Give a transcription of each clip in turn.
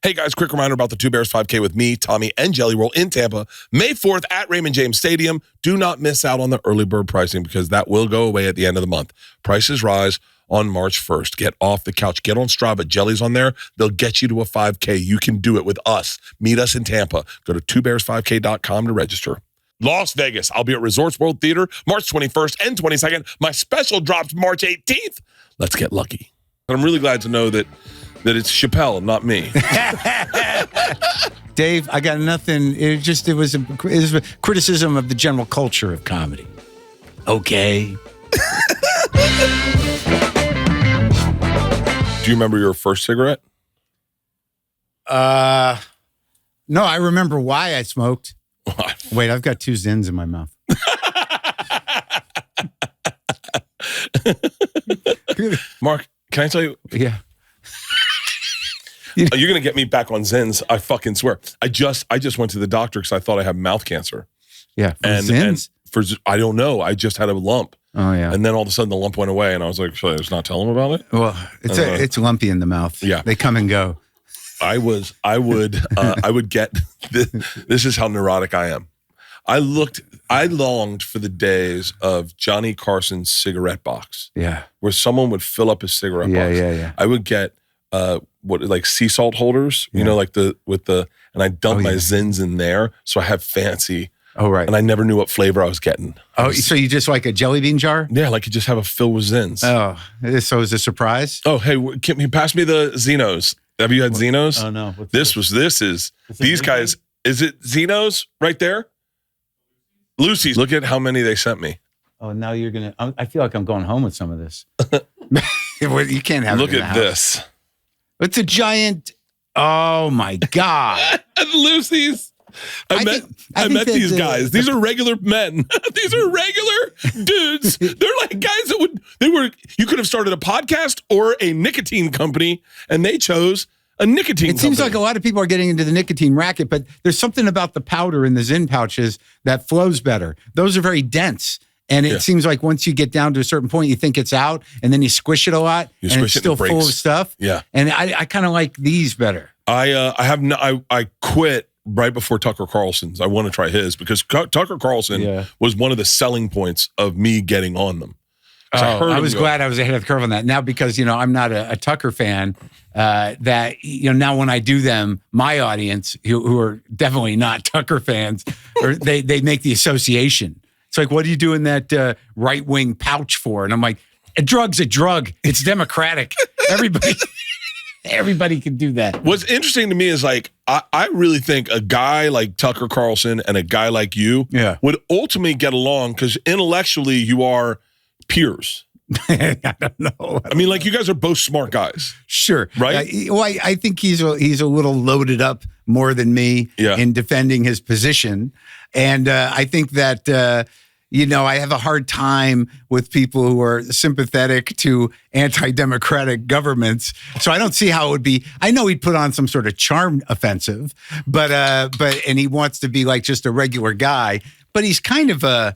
Hey guys, quick reminder about the Two Bears 5K with me, Tommy, and Jelly Roll in Tampa, May 4th at Raymond James Stadium. Do not miss out on the early bird pricing because that will go away at the end of the month. Prices rise on March 1st. Get off the couch. Get on Strava. Jelly's on there. They'll get you to a 5K. You can do it with us. Meet us in Tampa. Go to twobears5k.com to register. Las Vegas. I'll be at Resorts World Theater March 21st and 22nd. My special drops March 18th. Let's get lucky. I'm really glad to know that it's Chappelle, not me. Dave, I got nothing. It was a criticism of the general culture of comedy. Okay. Do you remember your first cigarette? No, I remember why I smoked. Wait, I've got 2 Zyns in my mouth. Mark, can I tell you? Yeah. You're going to get me back on Zyns. I fucking swear. I just went to the doctor because I thought I had mouth cancer. Yeah. Zyns? I don't know. I just had a lump. Oh, yeah. And then all of a sudden the lump went away and I was like, should I just not tell him about it? Well, it's lumpy in the mouth. Yeah. They come and go. I would get, this is how neurotic I am. I longed for the days of Johnny Carson's cigarette box. Yeah. Where someone would fill up his cigarette box. Yeah. I would get like sea salt holders, you know, like and I dump my Zyns in there. So I have fancy. Oh, right. And I never knew what flavor I was getting. So you just like a jelly bean jar? Yeah, like you just have a fill with Zyns. Oh, so is it a surprise? Oh, hey, can you pass me the Zinos? Have you had Zinos? Oh, no. This is these guys. Is it Zinos right there? Lucy's. Look at how many they sent me. Oh, now you're going to, I feel like I'm going home with some of this. You can't have Look it in at the house. this. It's a giant, oh my God. Lucy's. I met these guys. These are regular men. These are regular dudes. They're like guys you could have started a podcast or a nicotine company, and they chose a nicotine company. It seems like a lot of people are getting into the nicotine racket, but there's something about the powder in the Zyn pouches that flows better. Those are very dense. And it seems like once you get down to a certain point, you think it's out, and then you squish it a lot, and it's still full of stuff. Yeah. And I kind of like these better. I quit right before Tucker Carlson's. I want to try his because Tucker Carlson was one of the selling points of me getting on them. I was glad I was ahead of the curve on that. Now, because, I'm not a Tucker fan, that, now when I do them, my audience, who are definitely not Tucker fans, or they make the association. It's like, what are you doing that right-wing pouch for? And I'm like, a drug's a drug. It's democratic. Everybody can do that. What's interesting to me is like, I really think a guy like Tucker Carlson and a guy like you would ultimately get along because intellectually you are peers. I don't know. I mean, like you guys are both smart guys. Sure. Right? I think he's a little loaded up more than me in defending his position. And I think that, I have a hard time with people who are sympathetic to anti-democratic governments. So I don't see how it would be. I know he'd put on some sort of charm offensive, but and he wants to be like just a regular guy. But he's kind of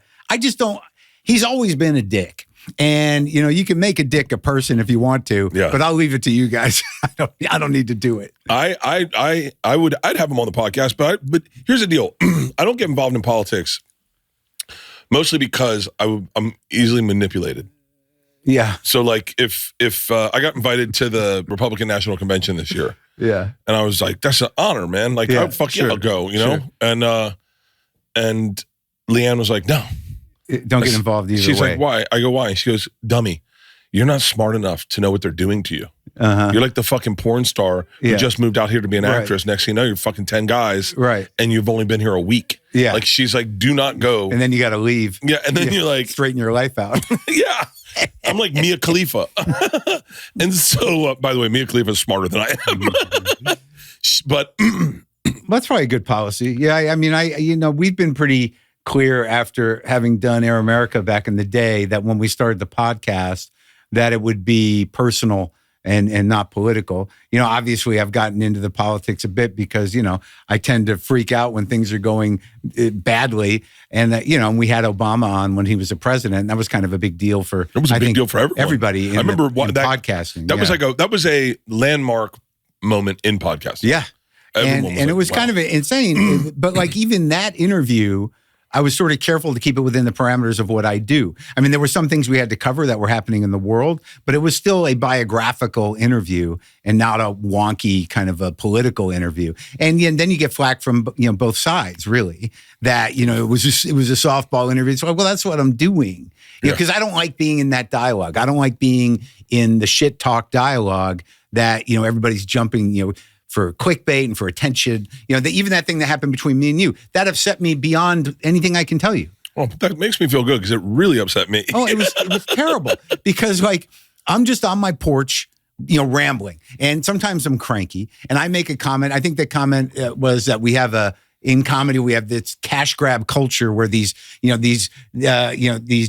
he's always been a dick. And, you can make a dick a person if you want to, but I'll leave it to you guys. I don't need to do it. I'd have him on the podcast, but here's the deal. I don't get involved in politics. Mostly because I'm easily manipulated. Yeah. So like if I got invited to the Republican National Convention this year. Yeah. And I was like, that's an honor, man. Like, I'll go, know? Sure. And Leanne was like, no. Don't get involved either She's way. like, why? I go, why? She goes, dummy, you're not smart enough to know what they're doing to you. Uh-huh. You're like the fucking porn star who just moved out here to be an actress. Next thing you know, you're fucking 10 guys. Right. And you've only been here a week. Yeah. Like, she's like, do not go. And then you got to leave. Yeah. And then you're like, straighten your life out. Yeah. I'm like Mia Khalifa. And so, by the way, Mia Khalifa is smarter than I am. But that's probably a good policy. Yeah. I mean, we've been pretty clear after having done Air America back in the day that when we started the podcast, that it would be personal and not political. Obviously I've gotten into the politics a bit because, I tend to freak out when things are going badly. And that, and we had Obama on when he was a president. And that was kind of a big deal for, it was a big deal for everyone. Everybody in podcasting. That was a landmark moment in podcasting. Yeah. And it was kind of insane. But like even that interview, I was sort of careful to keep it within the parameters of what I do. I mean, there were some things we had to cover that were happening in the world, but it was still a biographical interview and not a wonky kind of a political interview. And then you get flack from both sides, really. That it was a softball interview. It's like, well, that's what I'm doing. Because I don't like being in that dialogue. I don't like being in the shit talk dialogue that everybody's jumping for clickbait and for attention. Even that thing that happened between me and you, that upset me beyond anything I can tell you. Well, that makes me feel good because it really upset me. Oh, it was terrible because I'm just on my porch, rambling. And sometimes I'm cranky and I make a comment. I think the comment was that in comedy, we have this cash grab culture where these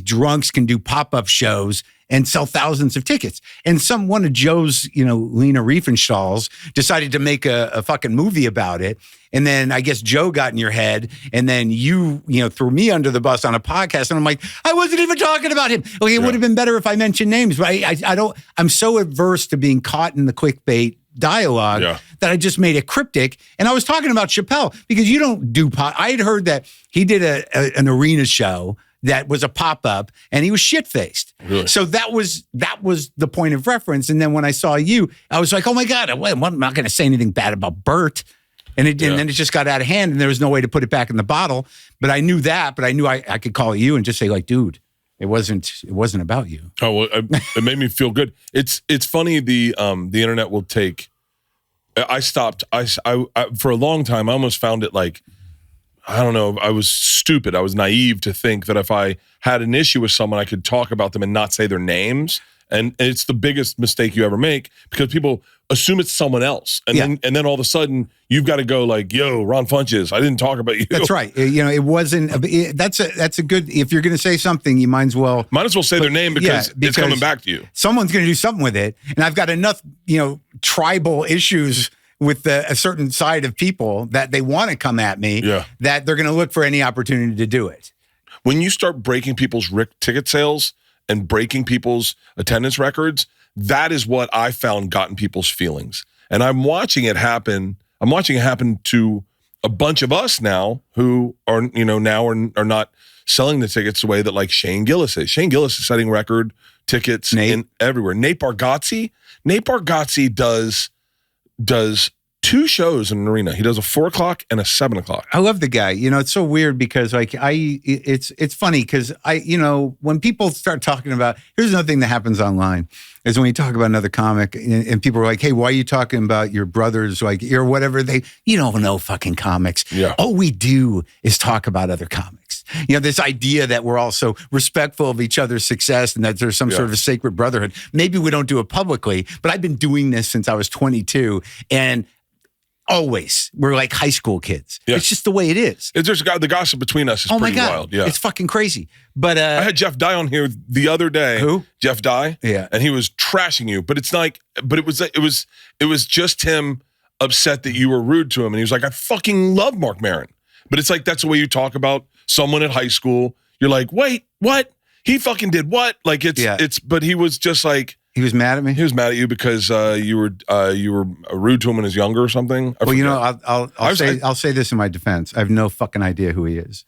drunks can do pop-up shows and sell thousands of tickets. And one of Joe's, Lena Riefenstahl's decided to make a fucking movie about it. And then I guess Joe got in your head and then you threw me under the bus on a podcast. And I'm like, I wasn't even talking about him. Like, it would have been better if I mentioned names, but I'm so averse to being caught in the clickbait dialogue that I just made it cryptic. And I was talking about Chappelle because you don't do I had heard that he did an arena show that was a pop-up and he was shit-faced. Really? So that was the point of reference. And then when I saw you, I was like, oh my God, I'm not going to say anything bad about Bert. And then it just got out of hand and there was no way to put it back in the bottle. But I knew that, but I knew I could call you and just say like, dude, it wasn't about you. Oh, well, it made me feel good. It's funny. The internet will take, I stopped. I for a long time, I almost found it like, I don't know. I was stupid. I was naive to think that if I had an issue with someone, I could talk about them and not say their names. And it's the biggest mistake you ever make because people assume it's someone else. And then all of a sudden you've got to go like, yo, Ron Funches, I didn't talk about you. That's right. It wasn't, that's a good, if you're going to say something, you might as well say their name because it's coming back to you. Someone's going to do something with it. And I've got enough, tribal issues with a certain side of people that they want to come at me, that they're going to look for any opportunity to do it. When you start breaking people's ticket sales and breaking people's attendance records, that is what I found got in people's feelings. And I'm watching it happen. I'm watching it happen to a bunch of us now who are, now are not selling the tickets the way that like Shane Gillis is. Shane Gillis is setting record tickets in everywhere. Nate Bargatze does 2 shows in an arena. He does a 4 o'clock and a 7 o'clock. I love the guy. It's so weird because it's funny because when people start talking about, here's another thing that happens online is when you talk about another comic and people are like, hey, why are you talking about your brothers? Like, or whatever you don't know fucking comics. Yeah. All we do is talk about other comics. This idea that we're all so respectful of each other's success and that there's some sort of sacred brotherhood. Maybe we don't do it publicly, but I've been doing this since I was 22 and always we're like high school kids. Yeah. It's just the way it is. The gossip between us is pretty wild. Yeah. It's fucking crazy. But I had Jeff Dye on here the other day. Who? Jeff Dye. Yeah. And he was trashing you, but it was just him upset that you were rude to him. And he was like, I fucking love Marc Maron. But it's like, that's the way you talk about someone at high school. You're like, wait, what? He fucking did what? Like but he was just like, he was mad at me. He was mad at you because you were rude to him when he was younger or something. I'll say this in my defense. I have no fucking idea who he is.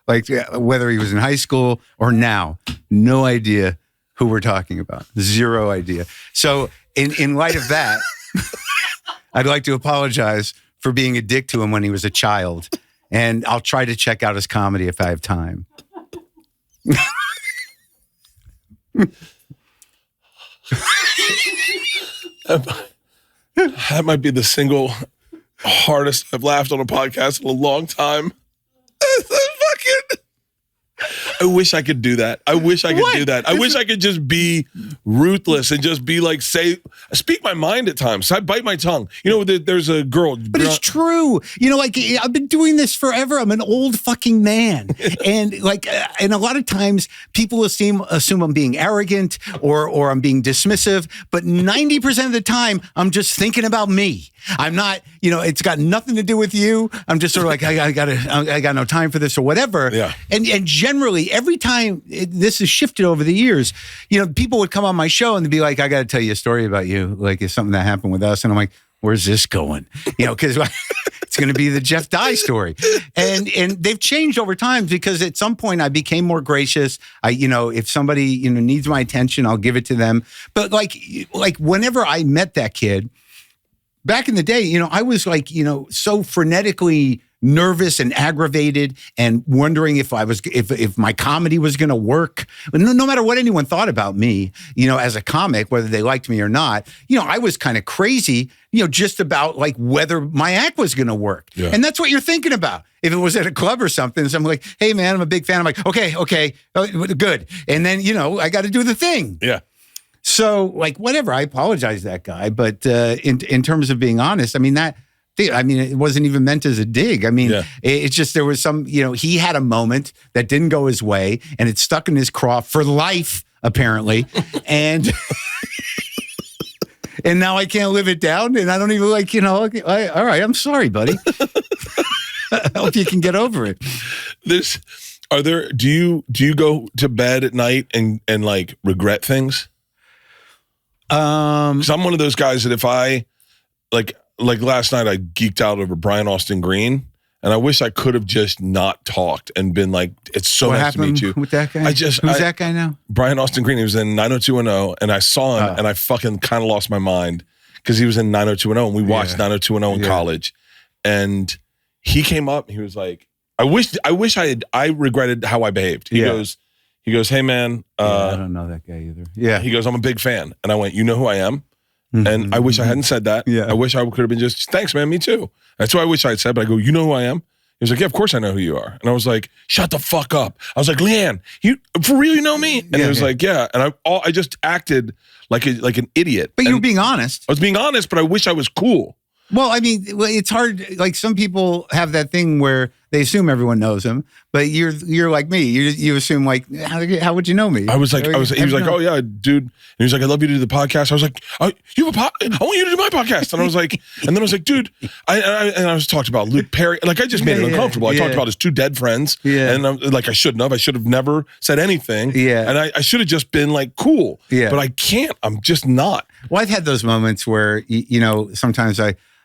Like whether he was in high school or now, no idea who we're talking about. Zero idea. So in light of that, I'd like to apologize for being a dick to him when he was a child. And I'll try to check out his comedy if I have time. That might be the single hardest I've laughed on a podcast in a long time. I wish I could do that. I wish I could do that. I wish I could just be ruthless and just be like, speak my mind at times. I bite my tongue. There's a girl. But it's true. I've been doing this forever. I'm an old fucking man. And and a lot of times people assume I'm being arrogant or I'm being dismissive. But 90% of the time, I'm just thinking about me. I'm not, it's got nothing to do with you. I'm just sort of like, I got no time for this or whatever. Yeah. And generally every time this has shifted over the years, people would come on my show and they'd be like, I got to tell you a story about you. Like it's something that happened with us. And I'm like, where's this going? Because it's going to be the Jeff Dye story. And they've changed over time because at some point I became more gracious. If somebody, needs my attention, I'll give it to them. But like whenever I met that kid back in the day, I was like, so frenetically nervous and aggravated and wondering if my comedy was going to work. No matter what anyone thought about me, as a comic, whether they liked me or not, I was kind of crazy, just about like whether my act was going to work. Yeah. And that's what you're thinking about. If it was at a club or something, so I'm like, hey man, I'm a big fan. I'm like, okay, good. And then, I got to do the thing. Yeah. So like, whatever, I apologize to that guy. But in terms of being honest, it wasn't even meant as a dig. It's just there was some, he had a moment that didn't go his way and it stuck in his craw for life, apparently. and now I can't live it down. And I don't even all right, I'm sorry, buddy. I hope you can get over it. Do you go to bed at night and like regret things? 'Cause I'm one of those guys that if I like last night, I geeked out over Brian Austin Green, and I wish I could have just not talked and been like, "It's so nice to meet you." With that guy, who's that guy now? Brian Austin Green. He was in 90210, and I saw him, and I fucking kind of lost my mind because he was in 90210, and we watched 90210 in college, and he came up, and he was like, "I wish I regretted how I behaved." He goes, "Hey man, I don't know that guy either." Yeah, he goes, "I'm a big fan," and I went, "You know who I am?" And I wish I hadn't said that. Yeah. I wish I could have been just, thanks, man, me too. That's what I wish I had said, but I go, you know who I am? He was like, yeah, of course I know who you are. And I was like, shut the fuck up. I was like, Leanne, you for real, you know me? And he was like, yeah. And I just acted like an idiot. But you were being honest. I was being honest, but I wish I was cool. Well, it's hard. Like some people have that thing where they assume everyone knows them, but you're like me. You assume like, how would you know me? He was like, oh yeah, dude. And he was like, I love you to do the podcast. I was like, you have a podcast? I want you to do my podcast. And I was like, dude, I was talking about Luke Perry. Like I just made it uncomfortable. I talked about his two dead friends. Yeah. And I'm like, I shouldn't have. I should have never said anything. Yeah. And I should have just been like cool. Yeah. But I can't. I'm just not. Well, I've had those moments where sometimes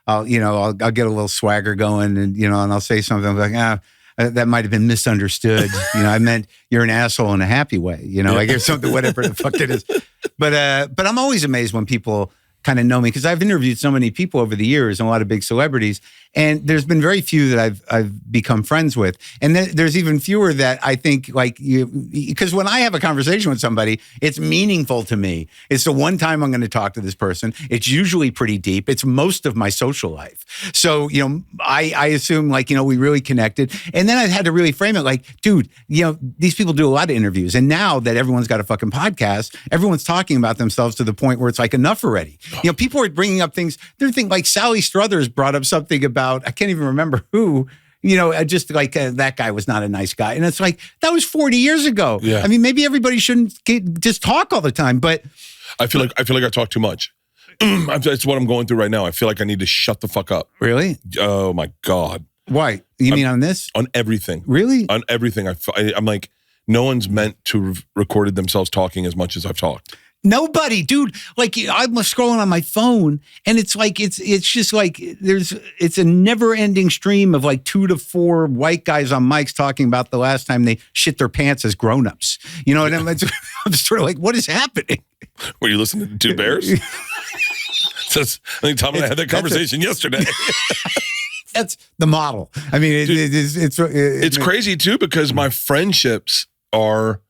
I'll get a little swagger going and, and I'll say something like, that might have been misunderstood. I meant you're an asshole in a happy way, like or something, whatever the fuck it is. But I'm always amazed when people kind of know me because I've interviewed so many people over the years and a lot of big celebrities. And there's been very few that I've become friends with. And there's even fewer that I think like you, because when I have a conversation with somebody, it's meaningful to me. It's the one time I'm going to talk to this person. It's usually pretty deep. It's most of my social life. So, I assume like, we really connected. And then I had to really frame it like, dude, these people do a lot of interviews. And now that everyone's got a fucking podcast, everyone's talking about themselves to the point where it's like enough already. People are bringing up things. They're thinking like Sally Struthers brought up something about, I can't even remember who, just like that guy was not a nice guy. And it's like, that was 40 years ago. Yeah. Maybe everybody shouldn't just talk all the time, but. I feel like I talk too much. That's what I'm going through right now. I feel like I need to shut the fuck up. Really? Oh my God. Why? You mean on this? On everything. Really? On everything. I'm like, no one's meant to have recorded themselves talking as much as I've talked. Nobody, dude. Like I'm scrolling on my phone, and it's like it's just like it's a never-ending stream of like 2 to 4 white guys on mics talking about the last time they shit their pants as grown-ups. And I'm just sort of like, what is happening? Were you listening to Two Bears? I think Tom and I had that conversation yesterday. That's the model. It's crazy too because my friendships are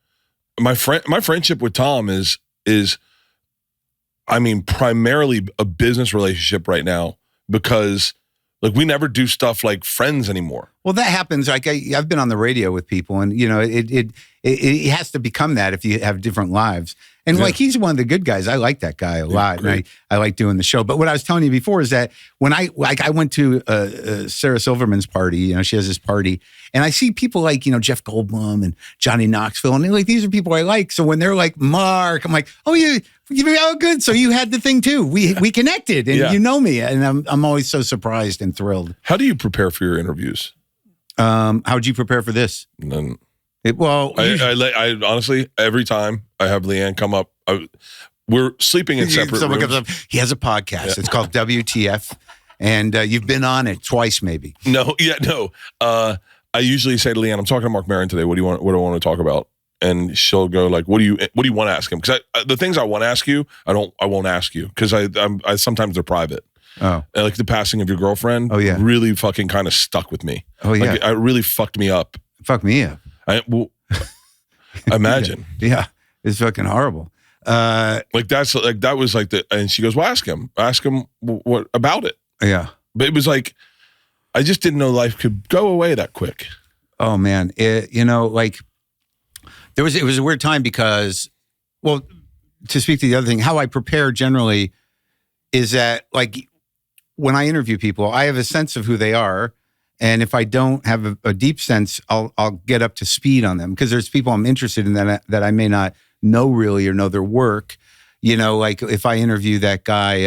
my friendship with Tom is primarily a business relationship right now because like we never do stuff like friends anymore. Well, that happens. Like I've been on the radio with people and it has to become that if you have different lives. And like he's one of the good guys. I like that guy a lot. And I like doing the show. But what I was telling you before is that when I went to Sarah Silverman's party, she has this party, and I see people like, Jeff Goldblum and Johnny Knoxville, and like these are people I like. So when they're like Mark, I'm like, oh good. So you had the thing too. We connected, and you know me, and I'm always so surprised and thrilled. How do you prepare for your interviews? How would you prepare for this? I honestly, every time I have Leanne come up, we're sleeping in separate rooms. Comes up, he has a podcast. Yeah. It's called WTF, and you've been on it twice, maybe. No. I usually say to Leanne, I'm talking to Marc Maron today. What do I want to talk about? And she'll go like, what do you want to ask him? Because the things I want to ask you, I won't ask you because I sometimes they're private. Oh, and like the passing of your girlfriend. Oh yeah, really fucking kind of stuck with me. Oh yeah, like, it really fucked me up. Fucked me up. Imagine. Yeah, it's fucking horrible. That was like and she goes, well, ask him what about it. Yeah, but it was like I just didn't know life could go away that quick. Oh man, it was a weird time because, well, to speak to the other thing, how I prepare generally is that like when I interview people, I have a sense of who they are. And if I don't have a deep sense, I'll get up to speed on them because there's people I'm interested in that I may not know really or know their work. Like if I interview that guy,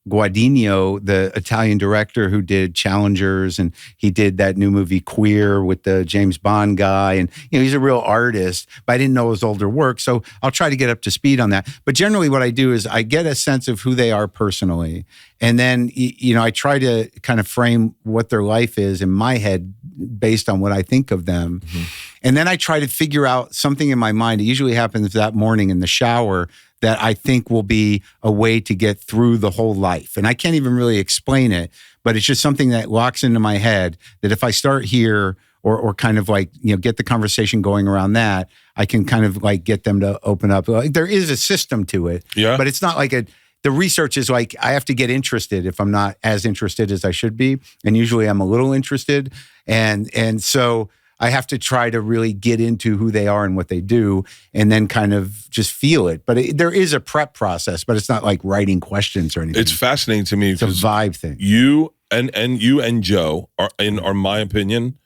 Guadagnino, the Italian director who did Challengers, and he did that new movie Queer with the James Bond guy, and he's a real artist, but I didn't know his older work, so I'll try to get up to speed on that. But generally what I do is I get a sense of who they are personally, and then I try to kind of frame what their life is in my head based on what I think of them. Mm-hmm. And then I try to figure out something in my mind. It usually happens that morning in the shower that I think will be a way to get through the whole life. And I can't even really explain it, but it's just something that locks into my head that if I start here or kind of like, get the conversation going around that, I can kind of like get them to open up. Like, there is a system to it, but it's not like the research is like, I have to get interested if I'm not as interested as I should be. And usually I'm a little interested. And so I have to try to really get into who they are and what they do and then kind of just feel it. But there is a prep process, but it's not like writing questions or anything. It's fascinating to me. It's a vibe thing. You and Joe are, in my opinion,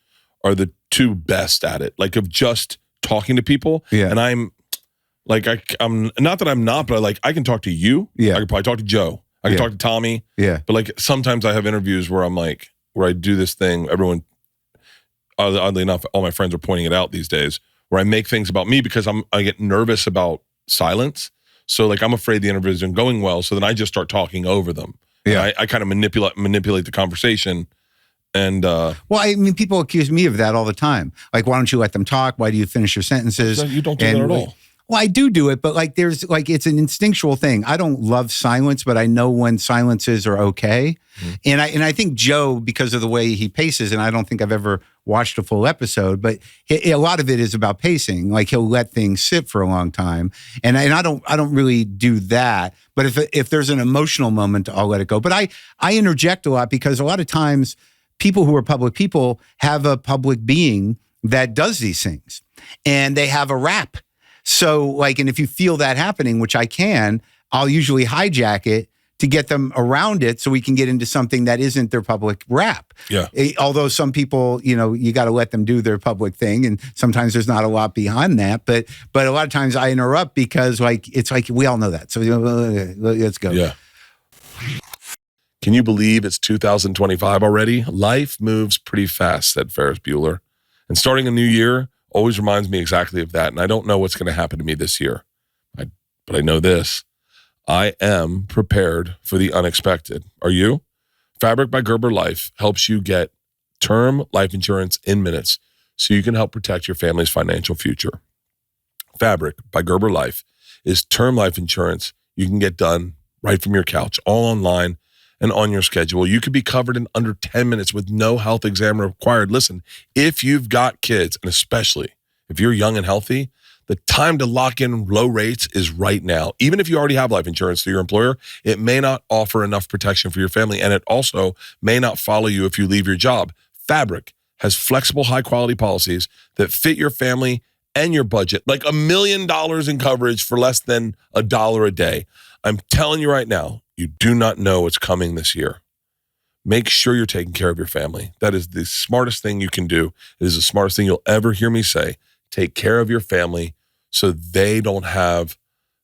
are the two best at it. Like of just talking to people. Yeah. And I'm like, I'm not that I'm not, but I can talk to you. Yeah. I can probably talk to Joe. I can talk to Tommy. Yeah. But like sometimes I have interviews where where I do this thing, everyone, oddly enough, all my friends are pointing it out these days, where I make things about me because I get nervous about silence. So like I'm afraid the interview isn't going well. So then I just start talking over them. Yeah. I kind of manipulate the conversation. And well, I mean, people accuse me of that all the time. Like, why don't you let them talk? Why do you finish your sentences? You don't do that at all. Well, I do it, but like there's like it's an instinctual thing. I don't love silence, but I know when silences are okay. Mm-hmm. And I think Joe, because of the way he paces, and I don't think I've ever watched a full episode, but a lot of it is about pacing. Like he'll let things sit for a long time, and I don't really do that. But if there's an emotional moment, I'll let it go. But I interject a lot because a lot of times people who are public people have a public being that does these things, and they have a rap. So like, and if you feel that happening, which I can, I'll usually hijack it to get them around it so we can get into something that isn't their public rap. Yeah. Although some people, you got to let them do their public thing. And sometimes there's not a lot behind that. But a lot of times I interrupt because like, it's like, we all know that. So let's go. Yeah. Can you believe it's 2025 already? Life moves pretty fast, said Ferris Bueller. And starting a new year always reminds me exactly of that. And I don't know what's going to happen to me this year. But I know this. I am prepared for the unexpected. Are you? Fabric by Gerber Life helps you get term life insurance in minutes so you can help protect your family's financial future. Fabric by Gerber Life is term life insurance you can get done right from your couch, all online and on your schedule. You could be covered in under 10 minutes with no health exam required. Listen, if you've got kids, and especially if you're young and healthy, the time to lock in low rates is right now. Even if you already have life insurance through your employer, it may not offer enough protection for your family, and it also may not follow you if you leave your job. Fabric has flexible, high-quality policies that fit your family and your budget, like $1 million in coverage for less than $1 a day. I'm telling you right now, you do not know what's coming this year. Make sure you're taking care of your family. That is the smartest thing you can do. It is the smartest thing you'll ever hear me say. Take care of your family so they don't have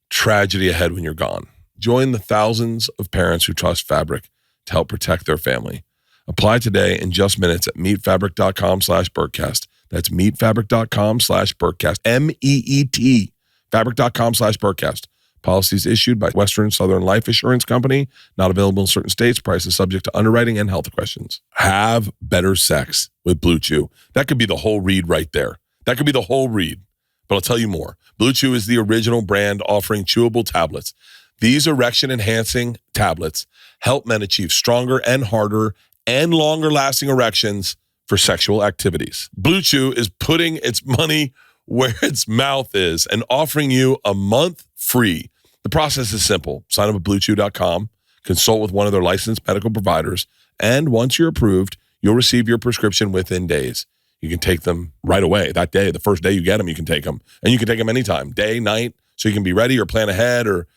tragedy ahead when you're gone. Join the thousands of parents who trust Fabric to help protect their family. Apply today in just minutes at meetfabric.com/Bertcast. That's meetfabric.com/Bertcast. MEET. Fabric.com/Bertcast. Policies issued by Western Southern Life Assurance Company. Not available in certain states. Prices subject to underwriting and health questions. Have better sex with Blue Chew. That could be the whole read right there. That could be the whole read. But I'll tell you more. Blue Chew is the original brand offering chewable tablets. These erection-enhancing tablets help men achieve stronger and harder and longer-lasting erections for sexual activities. Blue Chew is putting its money where its mouth is and offering you a month free. The process is simple. Sign up at BlueChew.com, consult with one of their licensed medical providers, and once you're approved, you'll receive your prescription within days. You can take them right away. That day, the first day you get them, you can take them. And you can take them anytime, day, night, so you can be ready or plan ahead or,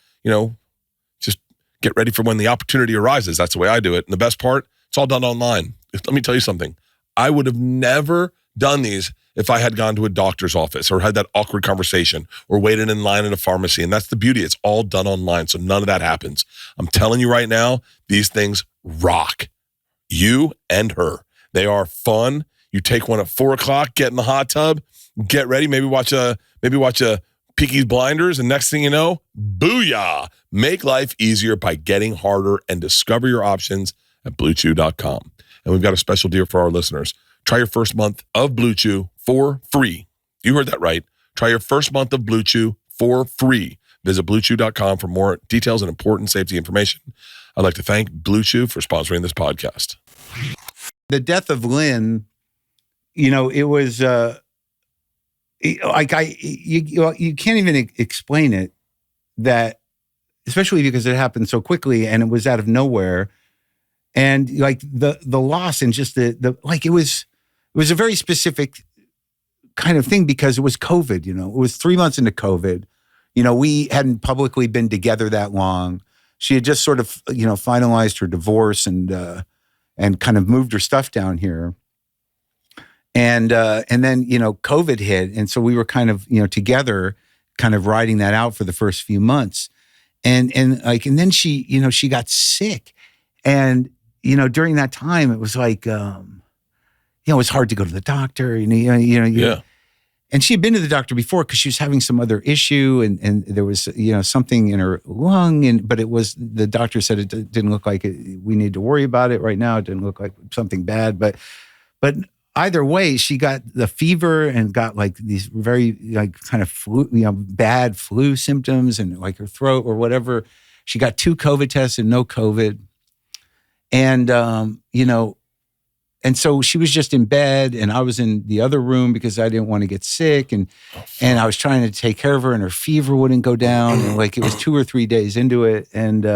just get ready for when the opportunity arises. That's the way I do it. And the best part, it's all done online. Let me tell you something. I would have never done these if I had gone to a doctor's office or had that awkward conversation or waited in line in a pharmacy. And that's the beauty. It's all done online, so none of that happens. I'm telling you right now, these things rock. You and her. They are fun. You take one at 4:00, get in the hot tub, get ready, maybe watch a Peaky Blinders, and next thing you know, booyah! Make life easier by getting harder and discover your options at BlueChew.com. And we've got a special deal for our listeners. Try your first month of Blue Chew for free. You heard that right. Try your first month of Blue Chew for free. Visit BlueChew.com for more details and important safety information. I'd like to thank Blue Chew for sponsoring this podcast. The death of Lynn, it was you can't even explain it, that, especially because it happened so quickly and it was out of nowhere. And like the loss and just it was a very specific kind of thing because it was COVID, it was 3 months into COVID. We hadn't publicly been together that long. She had just sort of, finalized her divorce and kind of moved her stuff down here. And then, COVID hit. And so we were kind of, together, kind of riding that out for the first few months. And then she, she got sick. And, during that time, it was like, it was hard to go to the doctor. Yeah. And she had been to the doctor before because she was having some other issue and there was, something in her lung. But the doctor said it didn't look like we need to worry about it right now. It didn't look like something bad. But either way, she got the fever and got like these very kind of flu, bad flu symptoms and like her throat or whatever. She got 2 COVID tests and no COVID. And, and so she was just in bed and I was in the other room because I didn't want to get sick. And I was trying to take care of her and her fever wouldn't go down. And it was 2 or 3 days into it. And,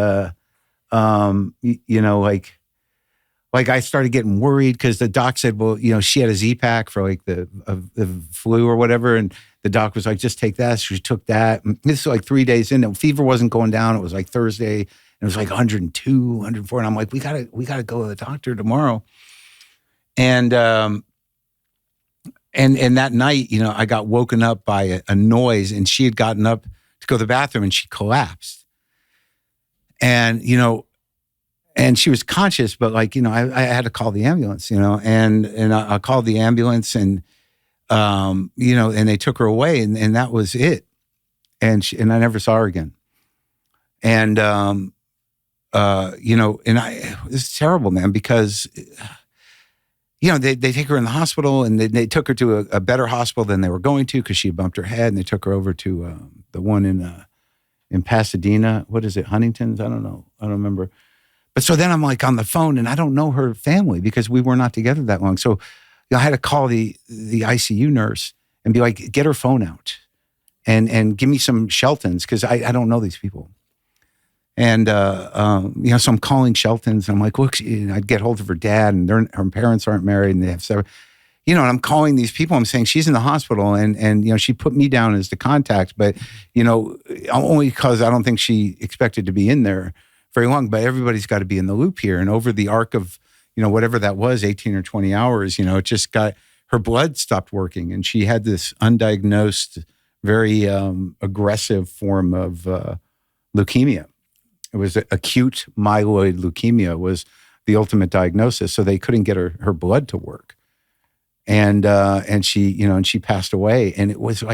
I started getting worried because the doc said, well, she had a Z-Pack for the flu or whatever. And the doc was like, just take that. So she took that. And this was 3 days in. And fever wasn't going down. It was Thursday. And it was 102, 104. And I'm like, we gotta go to the doctor tomorrow. And that night, I got woken up by a noise and she had gotten up to go to the bathroom and she collapsed. And, and she was conscious, but I had to call the ambulance, and I called the ambulance and, and they took her away and that was it. And I never saw her again. And, it's terrible, man, because, they take her in the hospital and they took her to a better hospital than they were going to because she bumped her head, and they took her over to the one in Pasadena. What is it? Huntington's? I don't know. I don't remember. But so then I'm on the phone and I don't know her family because we were not together that long. So I had to call the ICU nurse and be like, get her phone out and give me some Sheltons because I don't know these people. And, so I'm calling Sheltons and I'm like, look, I'd get hold of her dad and her parents aren't married and they have several, and I'm calling these people. I'm saying she's in the hospital and she put me down as the contact, but, only because I don't think she expected to be in there very long, but everybody's got to be in the loop here. And over the arc of, whatever that was, 18 or 20 hours, it just got, her blood stopped working. And she had this undiagnosed, very aggressive form of leukemia. It was acute myeloid leukemia was the ultimate diagnosis. So they couldn't get her blood to work. and she passed away, and it was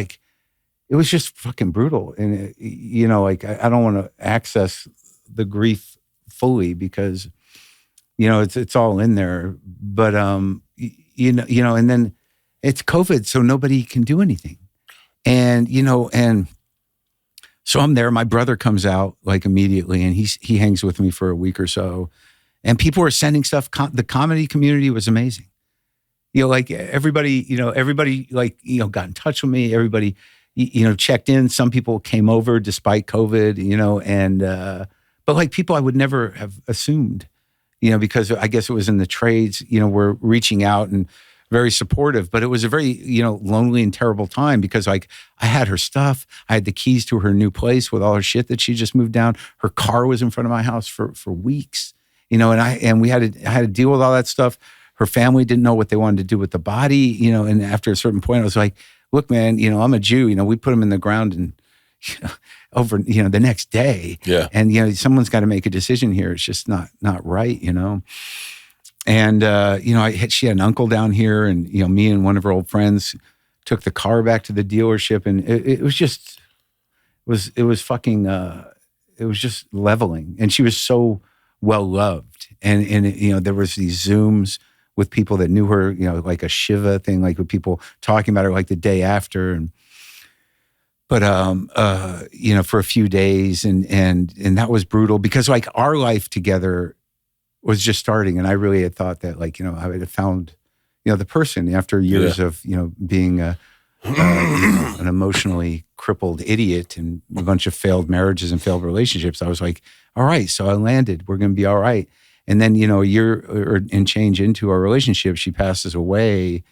just fucking brutal. And I don't want to access the grief fully because it's all in there, but and then it's COVID, so nobody can do anything, and so I'm there. My brother comes out immediately, and he hangs with me for a week or so, and people are sending stuff. The comedy community was amazing. Everybody got in touch with me. Everybody, checked in. Some people came over despite COVID, but people I would never have assumed, because I guess it was in the trades, were reaching out and very supportive, but it was a very, lonely and terrible time because I had her stuff. I had the keys to her new place with all her shit that she just moved down. Her car was in front of my house for weeks, and we had to deal with all that stuff. Her family didn't know what they wanted to do with the body, and after a certain point, I was like, look, man, I'm a Jew, we put him in the ground and, over, the next day. Yeah. And, someone's got to make a decision here. It's just not right, And, she had an uncle down here, and, me and one of her old friends took the car back to the dealership, and it was just leveling. And she was so well loved. And there was these Zooms with people that knew her, like a Shiva thing, with people talking about her the day after. But for a few days, and that was brutal because our life together was just starting, and I really had thought that I would have found the person after years of being an emotionally crippled idiot and a bunch of failed marriages and failed relationships. I was like, all right, so I landed. We're going to be all right. And then a year and change into our relationship, she passes away,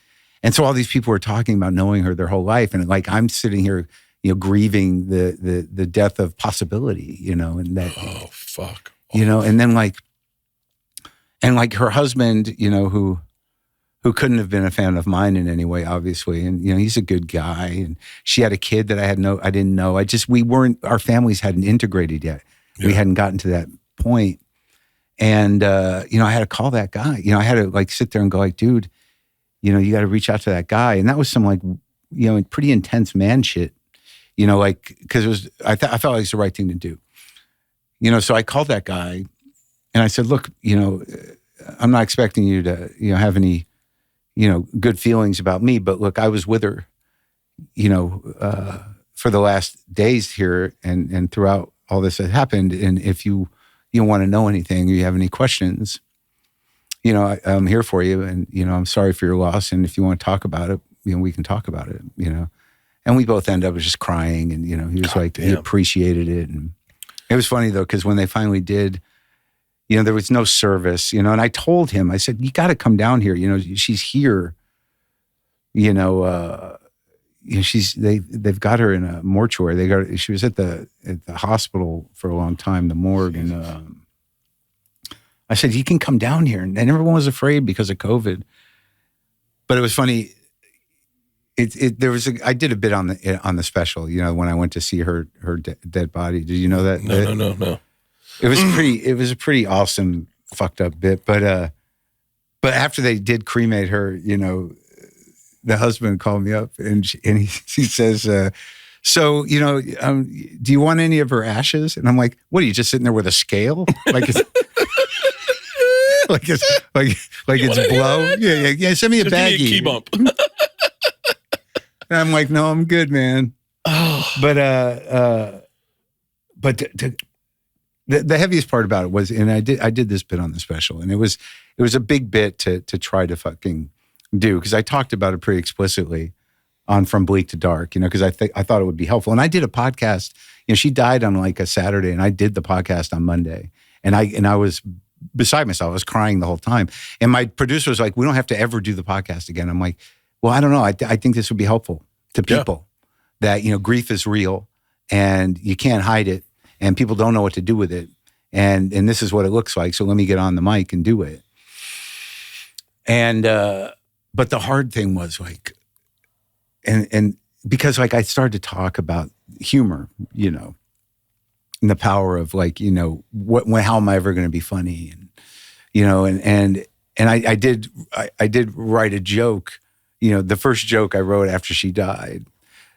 and so all these people were talking about knowing her their whole life, and I'm sitting here, grieving the death of possibility, and that. Oh fuck. And then and her husband, who couldn't have been a fan of mine in any way, obviously. And, he's a good guy. And she had a kid that I didn't know. Our families hadn't integrated yet. Yeah. We hadn't gotten to that point. And, I had to call that guy. I had to sit there and go dude, you got to reach out to that guy. And that was some pretty intense man shit, because I felt like it was the right thing to do. So I called that guy and I said, look, I'm not expecting you to, have any, good feelings about me, but look, I was with her, for the last days here and throughout all this that happened. And if you want to know anything, or you have any questions, I'm here for you. And, I'm sorry for your loss. And if you want to talk about it, we can talk about it, And we both ended up just crying. And, he was he appreciated it. And it was funny, though, because when they finally did, there was no service, and I told him, I said, you got to come down here. She's here, they've got her in a mortuary. She was at the hospital for a long time, the morgue. And I said, you can come down here. And everyone was afraid because of COVID. But it was funny. I did a bit on the special, when I went to see her dead body. Did you know that? No. It was a pretty awesome fucked up bit. But after they did cremate her, the husband called me up and he says, so, do you want any of her ashes? And I'm like, what are you just sitting there with a scale? It's it's blow. Yeah. Send me a baggie. Key bump. And I'm like, no, I'm good, man. Oh. But the heaviest part about it was, and I did this bit on the special, and it was a big bit to try to fucking do, because I talked about it pretty explicitly on From Bleak to Dark, because I thought it would be helpful. And I did a podcast. She died on a Saturday, and I did the podcast on Monday, and I was beside myself. I was crying the whole time, and my producer was like, "We don't have to ever do the podcast again." I'm like, "Well, I don't know. I think this would be helpful to people that grief is real, and you can't hide it." And people don't know what to do with it. And this is what it looks like. So let me get on the mic and do it. And, but the hard thing was and because I started to talk about humor, and the power of how am I ever going to be funny? And, and I did write a joke, the first joke I wrote after she died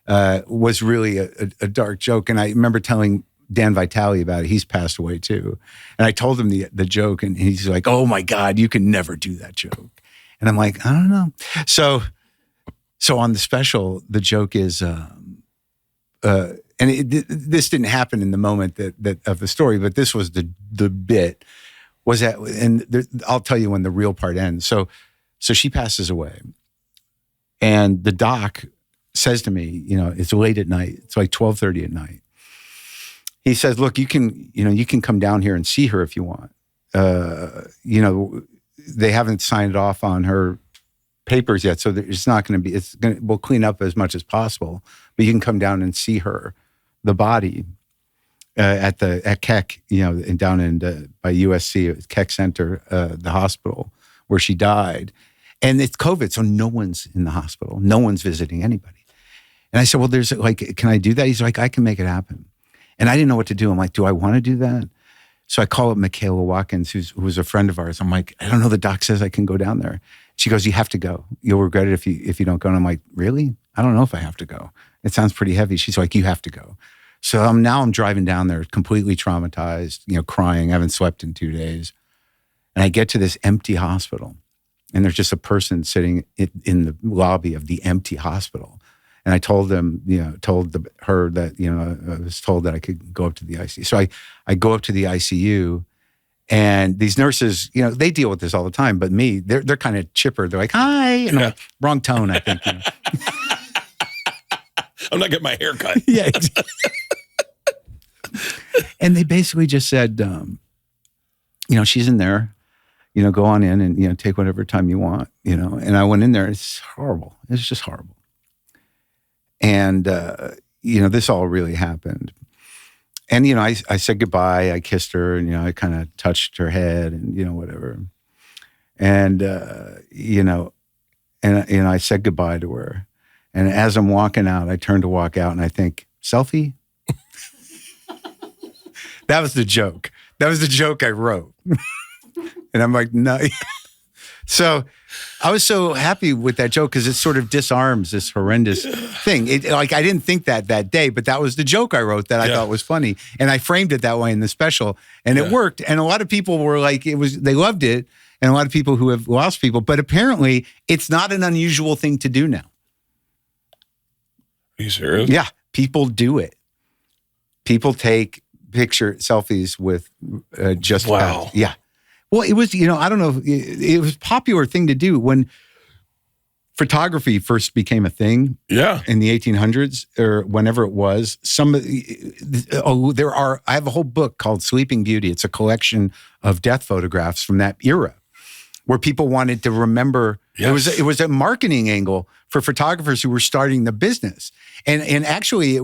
was really a dark joke. And I remember telling Dan Vitale about it. He's passed away too. And I told him the joke, and he's like, "Oh my God, you can never do that joke." And I'm like, "I don't know." So on the special, the joke is, this didn't happen in the moment that of the story, but this was the bit was that, and I'll tell you when the real part ends. So she passes away, and the doc says to me, it's late at night. It's like 12:30 at night. He says, "Look, you can come down here and see her if you want. They haven't signed off on her papers yet, so it's not going to be. We'll clean up as much as possible, but you can come down and see her, the body, at Keck, down in by USC, Keck Center, the hospital where she died, and it's COVID, so no one's in the hospital, no one's visiting anybody." And I said, "Well, there's can I do that?" He's like, "I can make it happen." And I didn't know what to do. I'm like, "Do I want to do that?" So I call up Michaela Watkins, who was a friend of ours. I'm like, "I don't know. The doc says I can go down there." She goes, "You have to go. You'll regret it if you don't go." And I'm like, "Really? I don't know if I have to go. It sounds pretty heavy." She's like, "You have to go." So I'm driving down there, completely traumatized, crying. I haven't slept in 2 days. And I get to this empty hospital, and there's just a person sitting in the lobby of the empty hospital. And I told them, her that, I was told that I could go up to the ICU. So I go up to the ICU, and these nurses, they deal with this all the time. But me, they're kind of chipper. They're like, "Hi," and I'm like, wrong tone, I think. I'm not getting my hair cut. Yeah. And they basically just said, "She's in there. Go on in and take whatever time you want." And I went in there. It's horrible. It's just horrible. And, this all really happened. And, I said goodbye. I kissed her, and, I kind of touched her head and, whatever. And, and I said goodbye to her. And as I'm walking out, I turn to walk out, and I think, selfie? That was the joke. That was the joke I wrote. And I'm like, no. So I was so happy with that joke because it sort of disarms this horrendous thing. I didn't think that day, but that was the joke I wrote that I thought was funny. And I framed it that way in the special, and it worked. And a lot of people were like, they loved it. And a lot of people who have lost people, but apparently it's not an unusual thing to do now. Are you serious? Yeah. People do it. People take selfies with just wow. Yeah. Well, it was, I don't know, it was a popular thing to do when photography first became a thing. Yeah. In the 1800s or whenever it was. I have a whole book called Sleeping Beauty. It's a collection of death photographs from that era where people wanted to remember. Yes. It was a marketing angle for photographers who were starting the business. And actually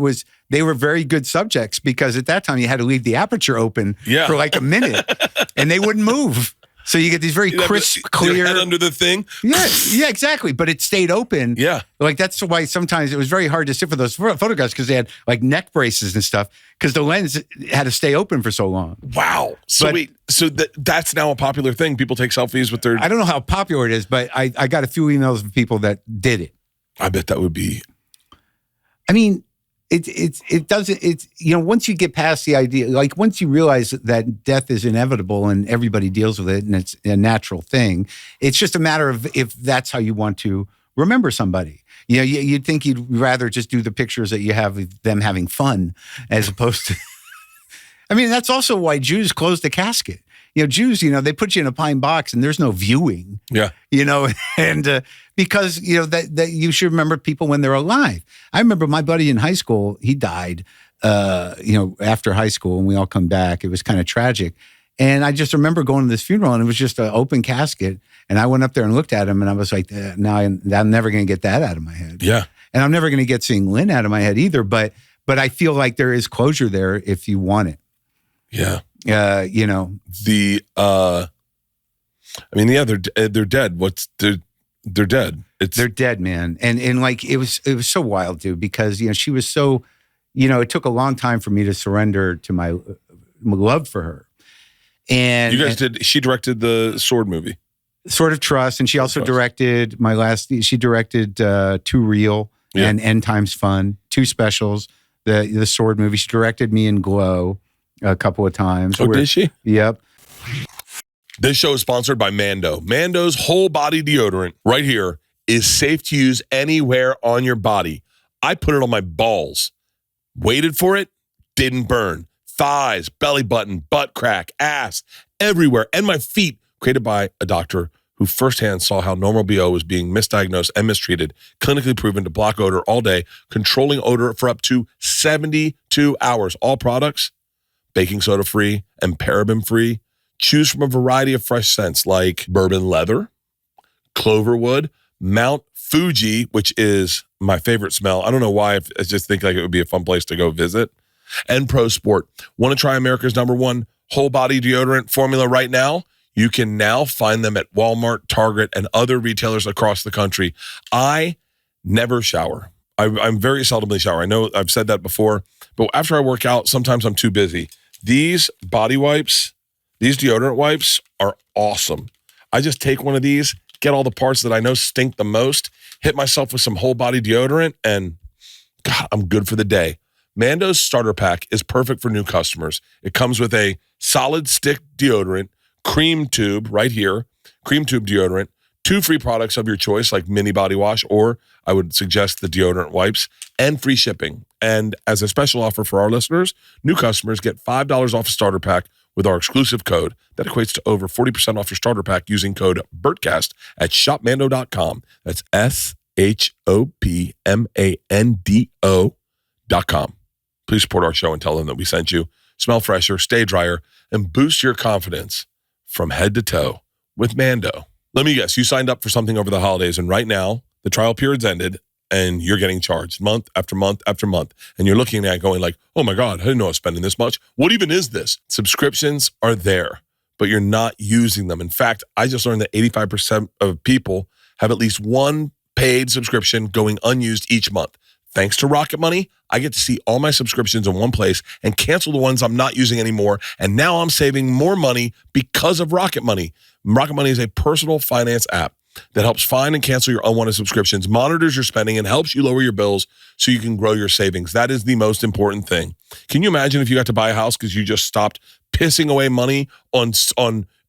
they were very good subjects because at that time you had to leave the aperture open for like a minute and they wouldn't move. So you get these very crisp, clear. Your head under the thing? Yeah, exactly. But it stayed open. Yeah. Like that's why sometimes it was very hard to sit for those photographs because they had like neck braces and stuff because the lens had to stay open for so long. Wow. So that's now a popular thing. People take selfies with their... I don't know how popular it is, but I got a few emails from people that did it. I bet that would be... I mean... It doesn't, once you get past the idea, like once you realize that death is inevitable and everybody deals with it and it's a natural thing, it's just a matter of if that's how you want to remember somebody. You'd think you'd rather just do the pictures that you have of them having fun as opposed to, I mean, that's also why Jews close the casket. Jews, they put you in a pine box and there's no viewing. Yeah. And because, that you should remember people when they're alive. I remember my buddy in high school, he died, after high school and we all come back. It was kind of tragic. And I just remember going to this funeral and it was just an open casket. And I went up there and looked at him and I was like, no, I'm never going to get that out of my head. Yeah. And I'm never going to get seeing Lynn out of my head either. But I feel like there is closure there if you want it. Yeah. They're dead. They're dead. They're dead, man. And like, it was so wild too, because, she was so, it took a long time for me to surrender to my love for her. And you guys she directed the Sword movie. Sort of Trust. And she also directed she directed Too Real and End Times Fun, 2 specials, the sword movie. She directed me in Glow a couple of times. Oh, did she? Yep. This show is sponsored by Mando. Mando's whole body deodorant right here is safe to use anywhere on your body. I put it on my balls. Waited for it, didn't burn. Thighs, belly button, butt crack, ass, everywhere. And my feet, created by a doctor who firsthand saw how normal BO was being misdiagnosed and mistreated, clinically proven to block odor all day, controlling odor for up to 72 hours. All products, baking soda free and paraben free. Choose from a variety of fresh scents like bourbon leather, cloverwood, Mount Fuji, which is my favorite smell. I don't know why. I just think like it would be a fun place to go visit. And Pro Sport. Want to try America's #1 whole body deodorant formula right now? You can now find them at Walmart, Target, and other retailers across the country. I never shower. I'm very seldomly shower. I know I've said that before, but after I work out, sometimes I'm too busy. These body wipes, these deodorant wipes are awesome. I just take one of these, get all the parts that I know stink the most, hit myself with some whole body deodorant, and God, I'm good for the day. Mando's starter pack is perfect for new customers. It comes with a solid stick deodorant, cream tube right here, cream tube deodorant, 2 free products of your choice like mini body wash, or I would suggest the deodorant wipes, and free shipping. And as a special offer for our listeners, new customers get $5 off a starter pack with our exclusive code. That equates to over 40% off your starter pack using code BERTCAST at shopmando.com. That's shopmando.com. Please support our show and tell them that we sent you. Smell fresher, stay drier, and boost your confidence from head to toe with Mando. Let me guess, you signed up for something over the holidays, and right now, the trial period's ended, and you're getting charged month after month after month. And you're looking at it going like, oh my God, I didn't know I was spending this much. What even is this? Subscriptions are there, but you're not using them. In fact, I just learned that 85% of people have at least one paid subscription going unused each month. Thanks to Rocket Money, I get to see all my subscriptions in one place and cancel the ones I'm not using anymore. And now I'm saving more money because of Rocket Money. Rocket Money is a personal finance app that helps find and cancel your unwanted subscriptions, monitors your spending, and helps you lower your bills so you can grow your savings. That is the most important thing. Can you imagine if you got to buy a house because you just stopped pissing away money on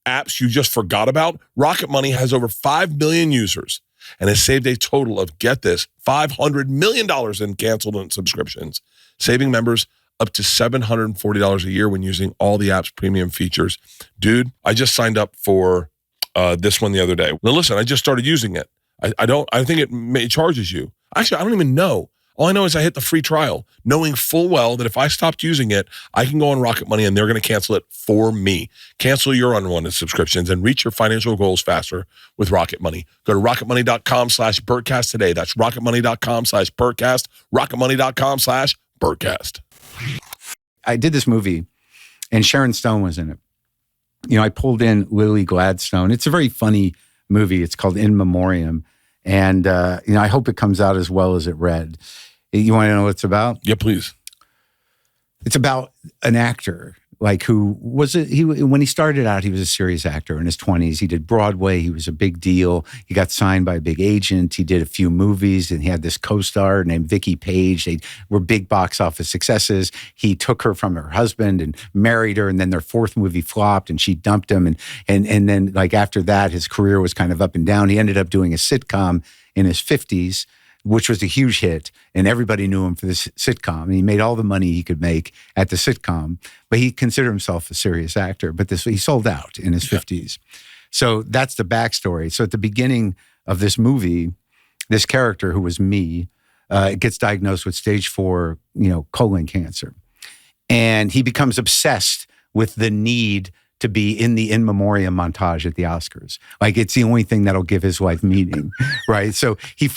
apps you just forgot about? Rocket Money has over 5 million users and has saved a total of, get this, $500 million in canceled subscriptions, saving members up to $740 a year when using all the app's premium features. Dude, I just signed up for this one the other day. Now listen, I just started using it. I think it charges you. Actually, I don't even know. All I know is I hit the free trial, knowing full well that if I stopped using it, I can go on Rocket Money and they're going to cancel it for me. Cancel your unwanted subscriptions and reach your financial goals faster with Rocket Money. Go to rocketmoney.com/Bertcast today. That's rocketmoney.com/Bertcast, rocketmoney.com/Bertcast. I did this movie and Sharon Stone was in it. You know, I pulled in Lily Gladstone. It's a very funny movie. It's called In Memoriam. And, I hope it comes out as well as it read. You want to know what it's about? Yeah, please. It's about an actor, when he started out, he was a serious actor in his 20s. He did Broadway. He was a big deal. He got signed by a big agent. He did a few movies, and he had this co-star named Vicky Page. They were big box office successes. He took her from her husband and married her, and then their 4th movie flopped, and she dumped him. And then, after that, his career was kind of up and down. He ended up doing a sitcom in his 50s, which was a huge hit, and everybody knew him for this sitcom. And he made all the money he could make at the sitcom, but he considered himself a serious actor. But he sold out in his 50s. So that's the backstory. So at the beginning of this movie, this character, who was me, gets diagnosed with stage 4, colon cancer. And he becomes obsessed with the need to be in the in memoriam montage at the Oscars. It's the only thing that'll give his life meaning, right? So he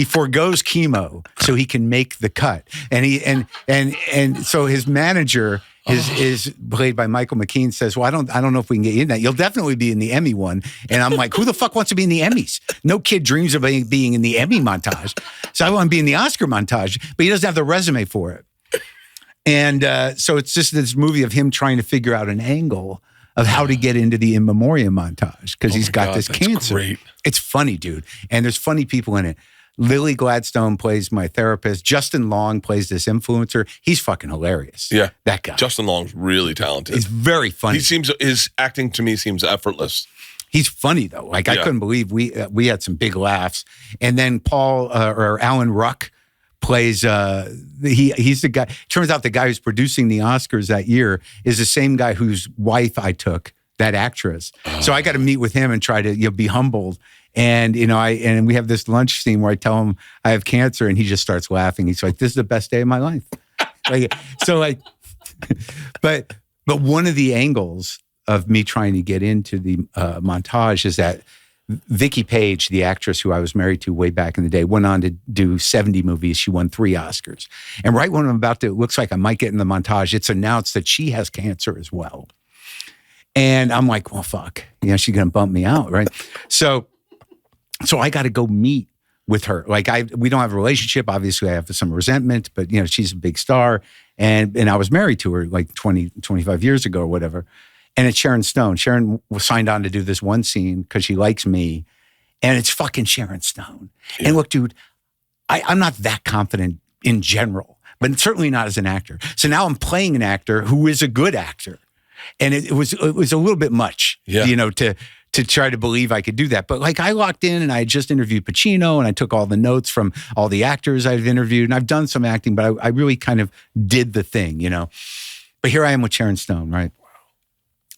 forgoes chemo so he can make the cut. And so his manager is played by Michael McKean, says, well, I don't know if we can get you in that. You'll definitely be in the Emmy one. And I'm like, who the fuck wants to be in the Emmys? No kid dreams of being in the Emmy montage. So I want to be in the Oscar montage, but he doesn't have the resume for it. And so it's just this movie of him trying to figure out an angle of how to get into the in memoriam montage because he's got this cancer. Great. It's funny, dude. And there's funny people in it. Lily Gladstone plays my therapist. Justin Long plays this influencer. He's fucking hilarious. Yeah. That guy. Justin Long's really talented. He's very funny. His acting to me seems effortless. He's funny though. Like I couldn't believe we had some big laughs. And then Alan Ruck plays he's the guy. Turns out the guy who's producing the Oscars that year is the same guy whose wife I took, that actress. So I got to meet with him and try to be humbled. And we have this lunch scene where I tell him I have cancer, and he just starts laughing. He's like, "This is the best day of my life." But one of the angles of me trying to get into the montage is that Vicky Page, the actress who I was married to way back in the day, went on to do 70 movies. She won 3 Oscars. And right when I'm about to, it looks like I might get in the montage, it's announced that she has cancer as well. And I'm like, well, fuck. She's going to bump me out, right? So I got to go meet with her. Like we don't have a relationship. Obviously, I have some resentment, but she's a big star. And I was married to her like 20, 25 years ago or whatever. And it's Sharon Stone. Sharon was signed on to do this one scene because she likes me. And it's fucking Sharon Stone. Yeah. And look, dude, I'm not that confident in general, but certainly not as an actor. So now I'm playing an actor who is a good actor. And it was a little bit much, to try to believe I could do that. But like I locked in and I had just interviewed Pacino and I took all the notes from all the actors I've interviewed. And I've done some acting, but I really kind of did the thing, But here I am with Sharon Stone, right?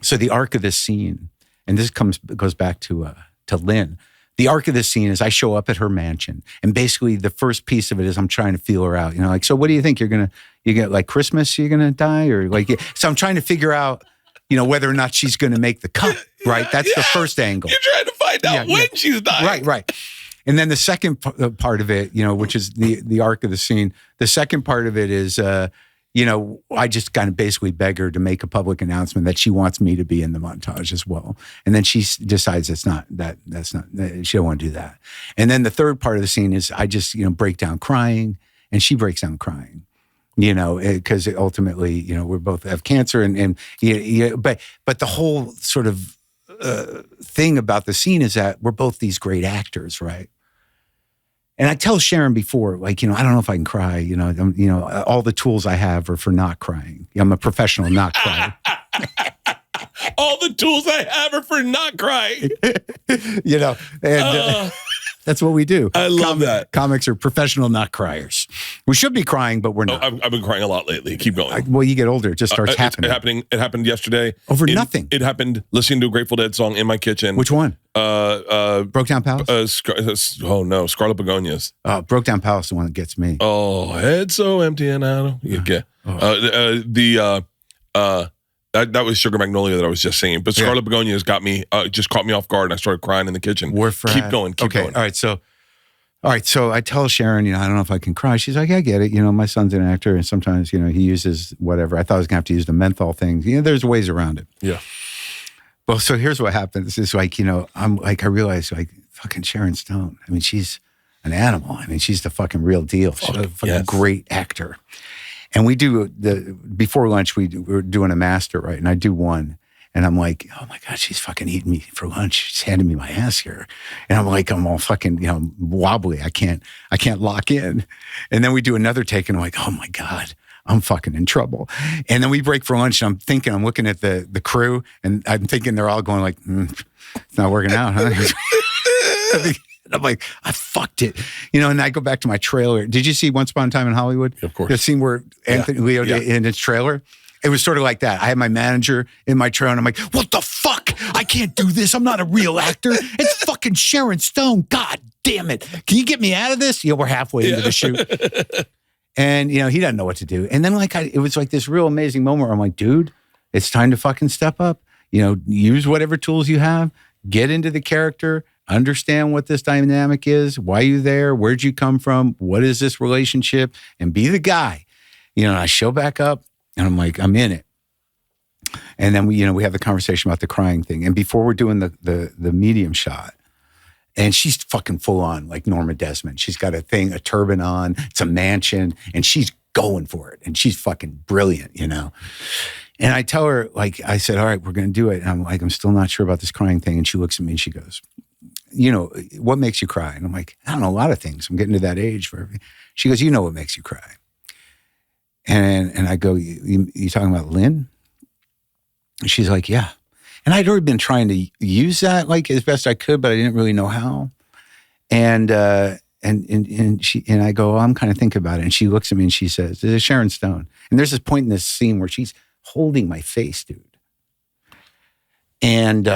So the arc of this scene, and this goes back to Lynn. The arc of this scene is I show up at her mansion, and basically the first piece of it is I'm trying to feel her out. So what do you think? You get like Christmas, you're gonna die, or like? So I'm trying to figure out, whether or not she's gonna make the cut. Right? That's the first angle. You're trying to find out when she's dying. Right. And then the second part of it, which is the arc of the scene. The second part of it is. I just kind of basically beg her to make a public announcement that she wants me to be in the montage as well. And then she decides she don't want to do that. And then the third part of the scene is I just, break down crying, and she breaks down crying, because ultimately, we both have cancer but the whole sort of thing about the scene is that we're both these great actors, right? And I tell Sharon before, I don't know if I can cry. All the tools I have are for not crying. I'm a professional not crier. All the tools I have are for not crying. That's what we do. I love that. Comics are professional not criers. We should be crying, but we're not. I've been crying a lot lately. Keep going. Well, you get older. It just starts happening. It happened yesterday. Over nothing. It happened listening to a Grateful Dead song in my kitchen. Which one? Broke Down Palace? Scarlet Begonias. Broke Down Palace is the one that gets me. Oh, head so empty and I don't. That was Sugar Magnolia that I was just singing. But Scarlet Begonias got me, just caught me off guard, and I started crying in the kitchen. Keep going. All right. So I tell Sharon, I don't know if I can cry. She's like, I get it. My son's an actor, and sometimes, he uses whatever. I thought I was going to have to use the menthol thing. There's ways around it. Yeah. Well, so here's what happens. It's like, I'm like, I realize, like, fucking Sharon Stone. I mean, she's an animal. I mean, she's the fucking real deal. She's a fucking great actor. And we do before lunch, we're doing a master, right? And I do one. And I'm like, oh my God, she's fucking eating me for lunch. She's handing me my ass here. And I'm like, I'm all fucking, wobbly. I can't lock in. And then we do another take and I'm like, oh my God, I'm fucking in trouble. And then we break for lunch and I'm looking at the crew and I'm thinking they're all going like, it's not working out, huh? I'm like, I fucked it. And I go back to my trailer. Did you see Once Upon a Time in Hollywood? Of course. The scene where Anthony Leo in his trailer? It was sort of like that. I had my manager in my trailer and I'm like, what the fuck? I can't do this. I'm not a real actor. It's fucking Sharon Stone. God damn it. Can you get me out of this? We're halfway into the shoot. And, he doesn't know what to do. And then it was like this real amazing moment where I'm like, dude, it's time to fucking step up. Use whatever tools you have, get into the character, understand what this dynamic is, why you there, where'd you come from, what is this relationship, and be the guy. And I show back up and I'm like, I'm in it. And then we have the conversation about the crying thing. And before we're doing the medium shot, and she's fucking full on like Norma Desmond. She's got a turban on, it's a mansion, and she's going for it. And she's fucking brilliant, And I tell her, like, I said, all right, we're going to do it. And I'm like, I'm still not sure about this crying thing. And she looks at me and she goes, you know, what makes you cry? And I'm like, I don't know, a lot of things. I'm getting to that age. She goes, you know what makes you cry? And I go, you talking about Lynn? And she's like, yeah. And I'd already been trying to use that, like, as best I could, but I didn't really know how. And I go, I'm kind of thinking about it. And she looks at me and she says, "This is Sharon Stone." And there's this point in this scene where she's holding my face, dude. And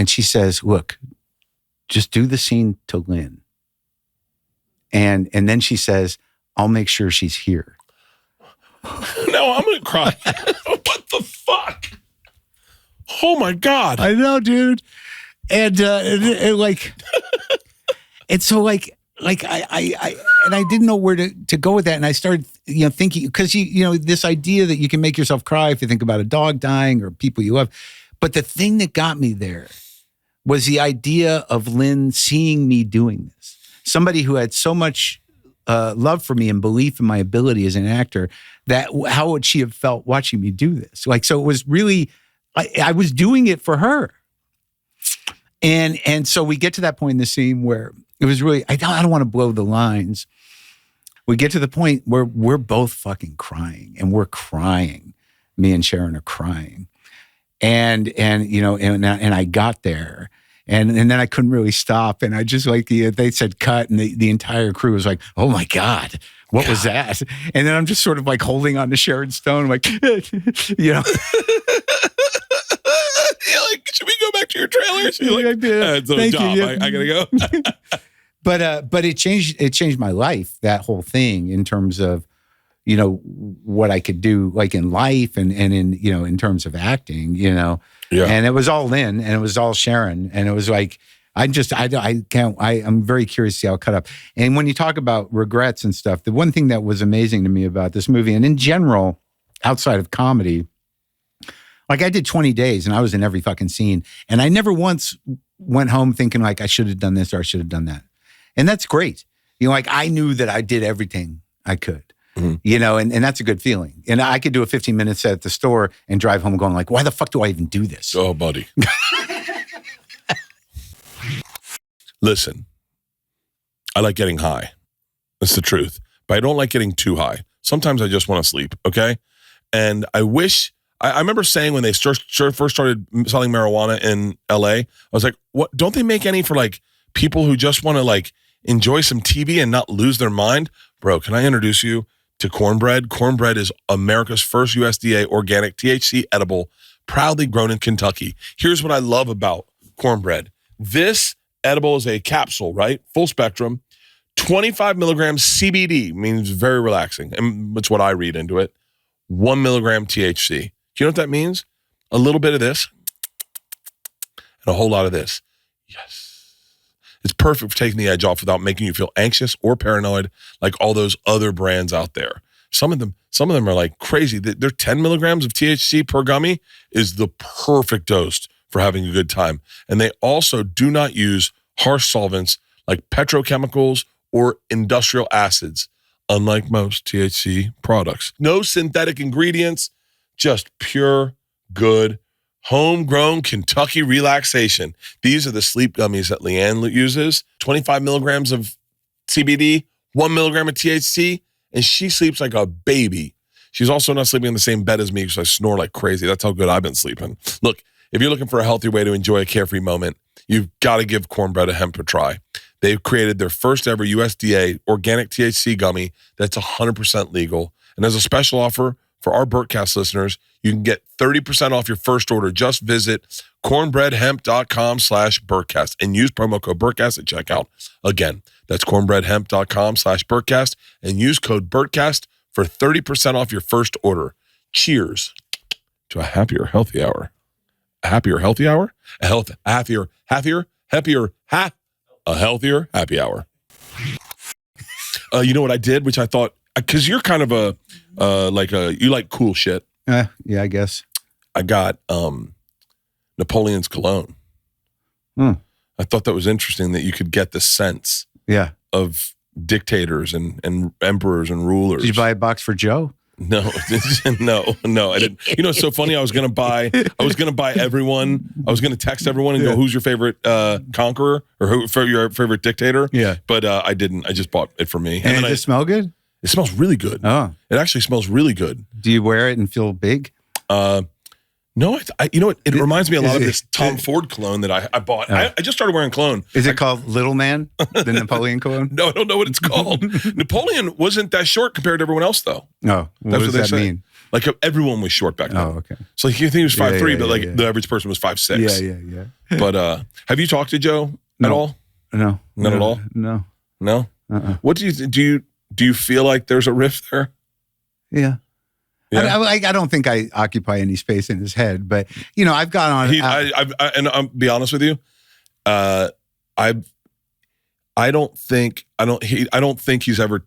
she says, "Look, just do the scene to Lynn." And then she says, "I'll make sure she's here." No, I'm gonna cry. What the fuck? Oh my God! I know, dude. And like, and so like I didn't know where to go with that, and I started thinking, because this idea that you can make yourself cry if you think about a dog dying or people you love, but the thing that got me there was the idea of Lynn seeing me doing this. Somebody who had so much love for me and belief in my ability as an actor, that how would she have felt watching me do this? Like, so it was really, I was doing it for her. And so we get to that point in the scene where it was really, I don't want to blow the lines. We get to the point where we're both fucking crying, and we're crying. Me and Sharon are crying. And I got there. And then I couldn't really stop. And I just they said cut, and the entire crew was like, "Oh my God, what was that?" And then I'm just sort of like holding on to Sharon Stone, like, You're like, "Should we go back to your trailer?" She's like, I did. Thank job. you. I gotta go. But it changed my life, that whole thing, in terms of, what I could do, like, in life and in terms of acting, Yeah. And it was all Lynn, and it was all Sharon. And it was like, I'm very curious to see how it cut up. And when you talk about regrets and stuff, the one thing that was amazing to me about this movie, and in general, outside of comedy, like, I did 20 days and I was in every fucking scene. And I never once went home thinking like, I should have done this or I should have done that. And that's great. Like, I knew that I did everything I could. Mm-hmm. And that's a good feeling. And I could do a 15-minute set at the store and drive home going like, why the fuck do I even do this? Oh, buddy. Listen, I like getting high. That's the truth. But I don't like getting too high. Sometimes I just want to sleep, okay? And I wish, I remember saying when they first started selling marijuana in LA, I was like, what? Don't they make any for like people who just want to like enjoy some TV and not lose their mind? Bro, can I introduce you to Cornbread? Cornbread is America's first USDA organic THC edible, proudly grown in Kentucky. Here's what I love about Cornbread. This edible is a capsule, right? Full spectrum, 25 milligrams CBD, means very relaxing. And that's what I read into it. 1 milligram THC. Do you know what that means? A little bit of this and a whole lot of this. Yes. It's perfect for taking the edge off without making you feel anxious or paranoid like all those other brands out there. Some of them are like crazy. They're 10 milligrams of THC per gummy is the perfect dose for having a good time. And they also do not use harsh solvents like petrochemicals or industrial acids, unlike most THC products. No synthetic ingredients, just pure, good, homegrown Kentucky relaxation. These are the sleep gummies that Leanne uses. 25 milligrams of CBD, 1 milligram of THC, and she sleeps like a baby. She's also not sleeping in the same bed as me because I snore like crazy. That's how good I've been sleeping. Look, if you're looking for a healthy way to enjoy a carefree moment, you've got to give Cornbread a hemp a try. They've created their first ever USDA organic THC gummy that's 100% legal. And as a special offer for our Bertcast listeners, you can get 30% off your first order. Just visit cornbreadhemp.com/Bertcast and use promo code Bertcast at checkout. Again, that's cornbreadhemp.com/Bertcast and use code Bertcast for 30% off your first order. Cheers to a happier, healthy hour. A happier, healthy hour? A healthier, happy hour. You know what I did, which I thought, because you're kind of you like cool shit. Yeah, I guess. I got Napoleon's cologne. I thought that was interesting that you could get the scents of dictators and emperors and rulers. Did you buy a box for Joe? No, no. I didn't. You know, it's so funny. I was gonna buy everyone. I was gonna text everyone and go, "Who's your favorite conqueror or who for your favorite dictator?" Yeah, but I didn't. I just bought it for me. And does it smell good? It smells really good. Oh, it actually smells really good. Do you wear it and feel big? No, you know what? It reminds me a lot of this Tom Ford cologne that I bought. Oh. I just started wearing cologne. Is it called Little Man, the Napoleon cologne? No, I don't know what it's called. Napoleon wasn't that short compared to everyone else, though. No, what does that mean? Like everyone was short back then. Oh, okay. So like, you think he was 5'3", but like the average person was 5'6". Yeah. But have you talked to Joe at all? No, not at all. No. What do you feel like there's a rift there? Yeah. Yeah. I don't think I occupy any space in his head, but you know, I've gone on. And I'll be honest with you, I don't think he's ever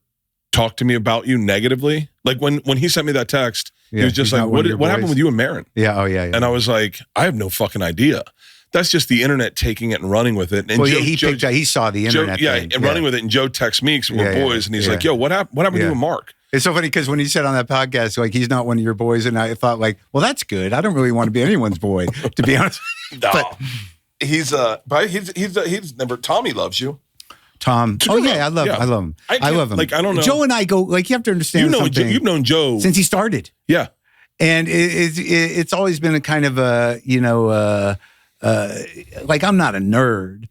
talked to me about you negatively. Like when he sent me that text, he was just like, "What happened with you and Maron?" Yeah, oh yeah. And I was like, I have no fucking idea. That's just the internet taking it and running with it. And he saw the internet, running with it. And Joe texts me because we're boys, and he's like, "Yo, what happened with you and Mark?" It's so funny because when he said on that podcast, like, he's not one of your boys, and I thought, like, well, that's good. I don't really want to be anyone's boy, to be honest. No, but he's never. Tommy loves you. Tom. Oh yeah, I love him. I love him. Like, I don't know. Joe and I go, like, you have to understand something. You've known Joe since he started. Yeah, and it's always been a kind of a like, I'm not a nerd,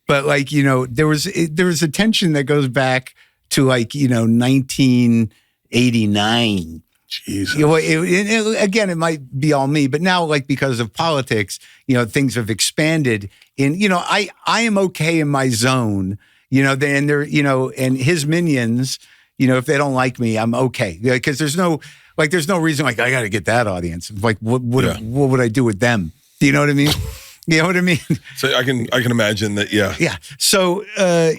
but like, you know, there was a tension that goes back to like, you know, 1989. Jesus. You know, again, it might be all me, but now, like, because of politics, you know, things have expanded. In, you know, I am okay in my zone. You know, and they're, you know, and his minions, you know, if they don't like me, I'm okay, because there's no reason, like, I got to get that audience. Like, what would I do with them? Do you know what I mean? You know what I mean? So I can imagine that. Yeah. Yeah. So,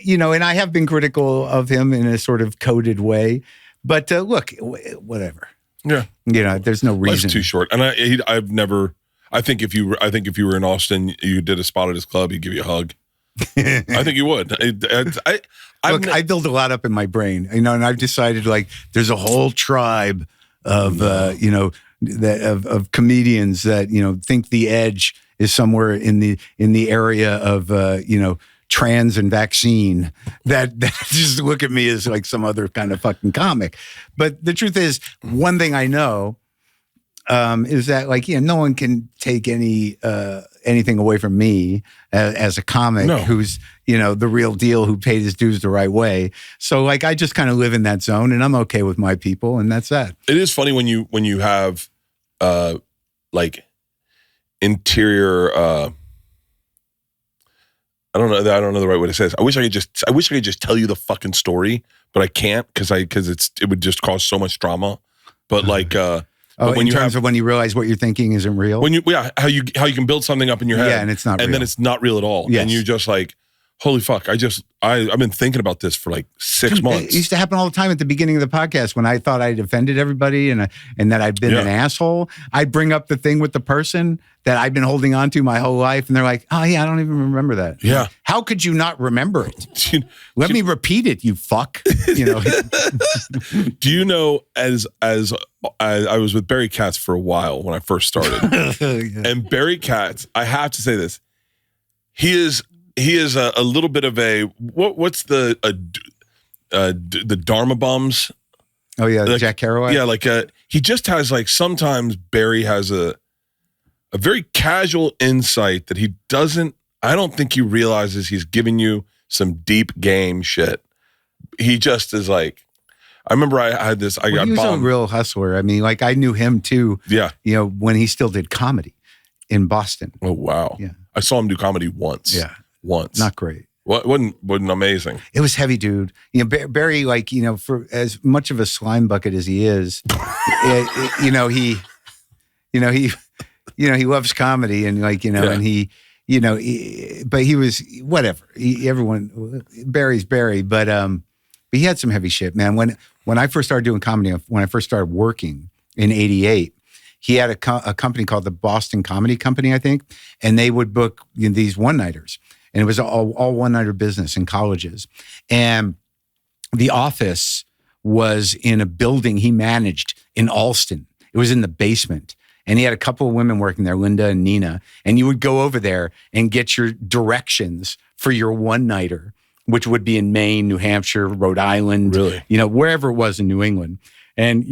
you know, and I have been critical of him in a sort of coded way, but look, whatever. Yeah. You know, there's no reason. Life's too short. And I've never, I think if you were in Austin, you did a spot at his club, he'd give you a hug. I think you would. Look, I build a lot up in my brain, you know, and I've decided, like, there's a whole tribe of, you know, of comedians that, you know, think the edge is somewhere in the area of, you know, trans and vaccine, that just look at me as like some other kind of fucking comic. But the truth is, one thing I know is that, like, yeah, no one can take anything away from me as a comic who's, you know, the real deal, who paid his dues the right way. So, like, I just kind of live in that zone, and I'm okay with my people, and that's that. It is funny when you have like interior. I don't know the right way to say this. I wish I could just tell you the fucking story, but I can't because it would just cause so much drama. But like, but when you realize what you're thinking isn't real. How you can build something up in your head, and it's not real. And then it's not real at all. Yes. And you're just like, holy fuck! I've been thinking about this for like 6 months. It used to happen all the time at the beginning of the podcast when I thought I'd offended everybody and that I'd been an asshole. I'd bring up the thing with the person that I've been holding on to my whole life, and they're like, "Oh yeah, I don't even remember that." Yeah. How could you not remember it? Let me repeat it, you fuck. You know. Do you know, as I was with Bertcast for a while when I first started, and Bertcast, I have to say this, he is a little bit of a what's the Dharma bums? Oh yeah, like, Jack Kerouac. Yeah, like he just has, like, sometimes Barry has a very casual insight that he doesn't. I don't think he realizes he's giving you some deep game shit. He just is like. I remember I had this. He was bombed. A real hustler. I mean, like, I knew him too. Yeah, you know, when he still did comedy in Boston. Oh wow. Yeah, I saw him do comedy once. Yeah. Once. Not great. Wasn't amazing. It was heavy, dude. You know, Barry, like, you know, for as much of a slime bucket as he is, he loves comedy, and, like, you know, and he, you know, but he was whatever. Barry's Barry, but he had some heavy shit, man. When I first started doing comedy, when I first started working in '88. He had a company called the Boston Comedy Company, I think, and they would book, you know, these one-nighters. And it was all one-nighter business in colleges. And The Office was in a building he managed in Alston. It was in the basement. And he had a couple of women working there, Linda and Nina. And you would go over there and get your directions for your one-nighter, which would be in Maine, New Hampshire, Rhode Island, really? Wherever it was in New England. And,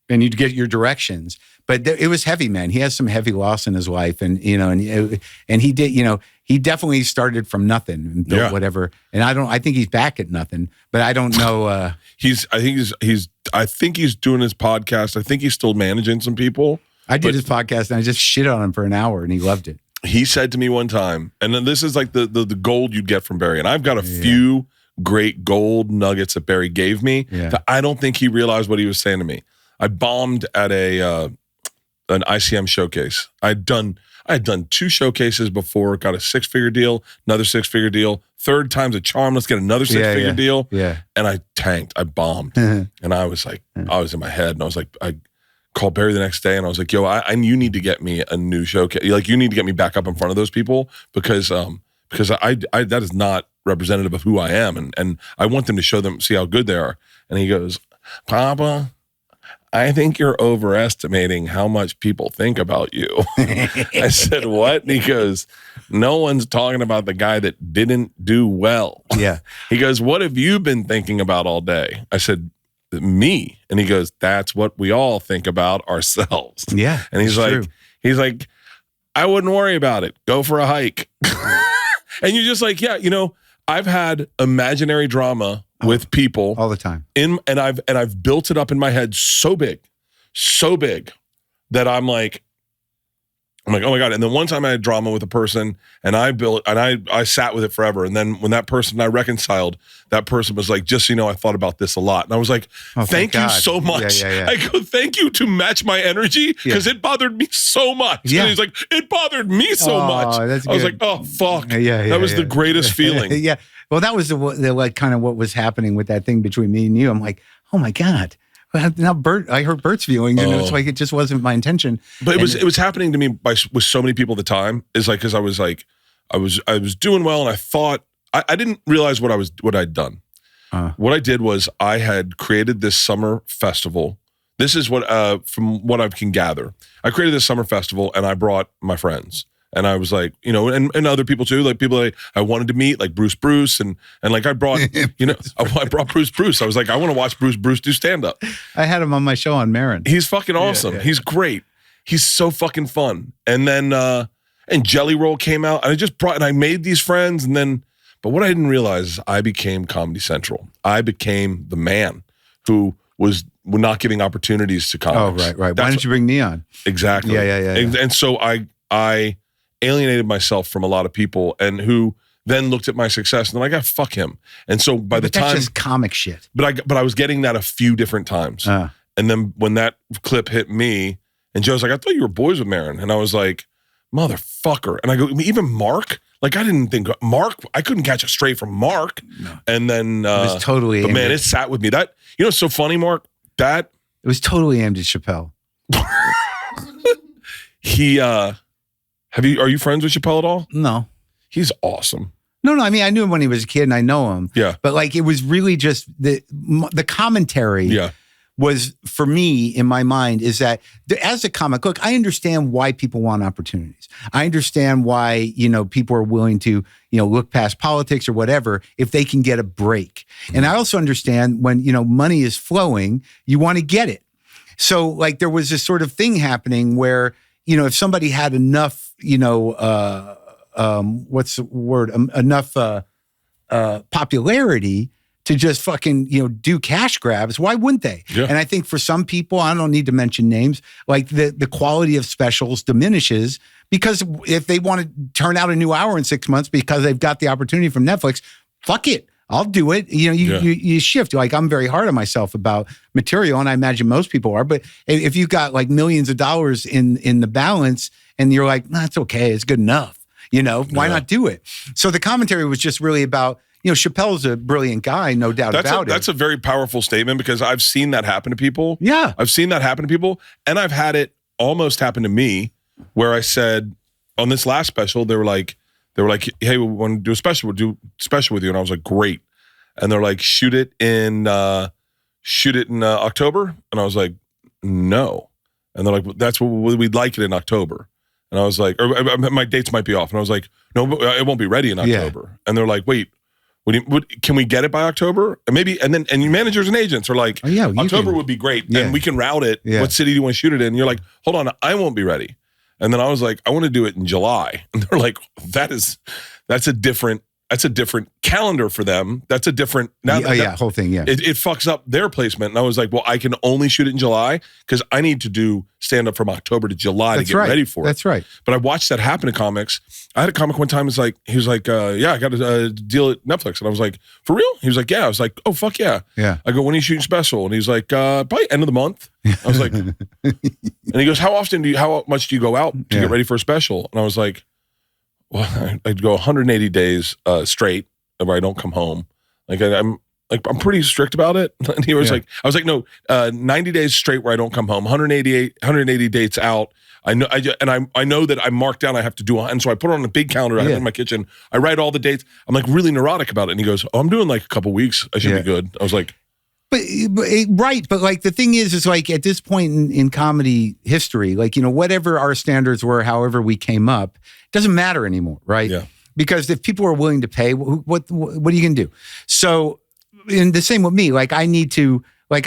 and you'd get your directions. But it was heavy, man. He has some heavy loss in his life. And, and he did, he definitely started from nothing and built whatever. And I think he's back at nothing, but I don't know. I think he's doing his podcast. I think he's still managing some people. I did his podcast and I just shit on him for an hour and he loved it. He said to me one time, and then this is like the gold you'd get from Barry. And I've got a few great gold nuggets that Barry gave me that I don't think he realized what he was saying to me. I bombed at an ICM showcase. I had done 2 showcases before, got a 6-figure deal, another 6-figure deal, third time's a charm, let's get another 6-figure deal. Yeah. And I tanked, I bombed. And I was like, I was in my head and I was like, I called Barry the next day and I was like, yo, you need to get me a new showcase. Like you need to get me back up in front of those people because I that is not representative of who I am. And I want them to see how good they are. And he goes, Papa, I think you're overestimating how much people think about you. I said, what? And he goes, no one's talking about the guy that didn't do well. Yeah. He goes, what have you been thinking about all day? I said, me. And he goes, that's what we all think about ourselves. Yeah. And he's like, I wouldn't worry about it. Go for a hike. And you're just like, I've had imaginary drama with people all the time. And I've built it up in my head so big that I'm like, oh my God. And then one time I had drama with a person and I sat with it forever. And then when that person I reconciled, that person was like, just so you know, I thought about this a lot. And I was like, thank you so much. Yeah. I go, thank you to match my energy because it bothered me so much. Yeah. And he's like, it bothered me so much. That's I was like, oh, fuck. That was the greatest feeling. Yeah. Well, that was the like kind of what was happening with that thing between me and you. I'm like, oh my God. Now I heard Bert's viewing, and it's like it just wasn't my intention. But it was happening to me with so many people at the time. Is like because I was doing well, and I thought I didn't realize what I'd done. What I did was I had created this summer festival. This is what from what I can gather, I created this summer festival, and I brought my friends. And I was like, and other people too, like people I wanted to meet, like Bruce, and like I brought, I brought Bruce. I was like, I want to watch Bruce do stand up. I had him on my show on Maron. He's fucking awesome. He's great. He's so fucking fun. And then and Jelly Roll came out, and I made these friends, but what I didn't realize is I became Comedy Central. I became the man who was not giving opportunities to comics. Oh, right. Why didn't you bring me on? Exactly. Yeah. And so I alienated myself from a lot of people and who then looked at my success and they're like, fuck him. And so by the time, that's just comic shit. But I was getting that a few different times. And then when that clip hit me and Joe's like, I thought you were boys with Maron. And I was like, motherfucker. And I go, even Mark? Like I didn't think Mark, I couldn't catch a straight from Mark. No. And then, it was totally, but man, it sat with me. That, it's so funny, Mark, it was totally aimed at Chappelle. Are you friends with Chappelle at all? No. He's awesome. No. I mean, I knew him when he was a kid and I know him. Yeah. But like, it was really just the commentary was, for me, in my mind, is that as a comic, look, I understand why people want opportunities. I understand why, people are willing to, look past politics or whatever if they can get a break. And I also understand when, money is flowing, you want to get it. So like there was this sort of thing happening where, if somebody had enough, what's the word? Enough popularity to just fucking, do cash grabs, why wouldn't they? Yeah. And I think for some people, I don't need to mention names, like the quality of specials diminishes because if they want to turn out a new hour in 6 months because they've got the opportunity from Netflix, fuck it. I'll do it. You shift. Like I'm very hard on myself about material, and I imagine most people are. But if you've got like millions of dollars in the balance, and you're like, nah, it's okay, it's good enough. Why not do it? So the commentary was just really about, Chappelle's a brilliant guy, no doubt about it. That's a very powerful statement because I've seen that happen to people. Yeah, I've seen that happen to people, and I've had it almost happen to me, where I said on this last special, they were like, hey, we want to do a special. We'll do a special with you. And I was like, great. And they're like, shoot it in shoot it in October? And I was like, no. And they're like, that's what we'd like it in October. And I was like, or my dates might be off. And I was like, no, it won't be ready in October. Yeah. And they're like, wait, can we get it by October? And maybe, and your managers and agents are like, October would be great. Yeah. And we can route it. Yeah. What city do you want to shoot it in? And you're like, hold on, I won't be ready. And then I was like, I want to do it in July. And they're like, that's a different calendar for them. That's a different whole thing. Yeah, it fucks up their placement. And I was like, well, I can only shoot it in July because I need to do stand up from October to July to get ready for it. That's right. But I watched that happen to comics. I had a comic one time. He was like, yeah, I got a deal at Netflix, and I was like, for real? He was like, yeah. I was like, oh fuck yeah. Yeah. I go, when are you shooting special? And he's like, probably end of the month. I was like, and he goes, how much do you go out to get ready for a special? And I was like, well, I'd go 180 days straight where I don't come home. I'm pretty strict about it. And he was like, I was like, no, 90 days straight where I don't come home. 180 dates out. I know, I know that I'm marked down. I have to do, and so I put it on a big calendar. I have it in my kitchen. I write all the dates. I'm like really neurotic about it. And he goes, oh, I'm doing like a couple weeks. I should be good. I was like, But like the thing is like at this point in comedy history, like, whatever our standards were, however we came up, doesn't matter anymore, right? Yeah. Because if people are willing to pay, what are you going to do? So, and the same with me, like I need to, like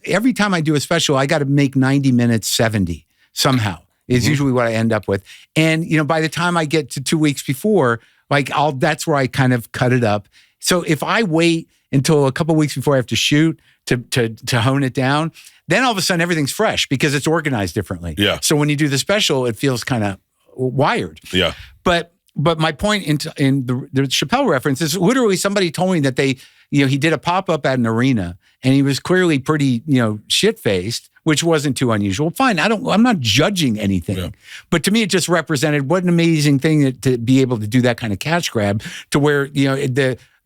every time I do a special, I got to make 90 minutes 70 somehow is usually what I end up with. And, by the time I get to 2 weeks before, like that's where I kind of cut it up. So if I wait until a couple of weeks before I have to shoot to hone it down, then all of a sudden everything's fresh because it's organized differently. Yeah. So when you do the special, it feels kind of wired. Yeah. But my point in the Chappelle reference is literally somebody told me that he did a pop-up at an arena and he was clearly pretty, shit-faced, which wasn't too unusual. Fine. I'm not judging anything. Yeah. But to me, it just represented what an amazing thing to be able to do that kind of cash grab to where,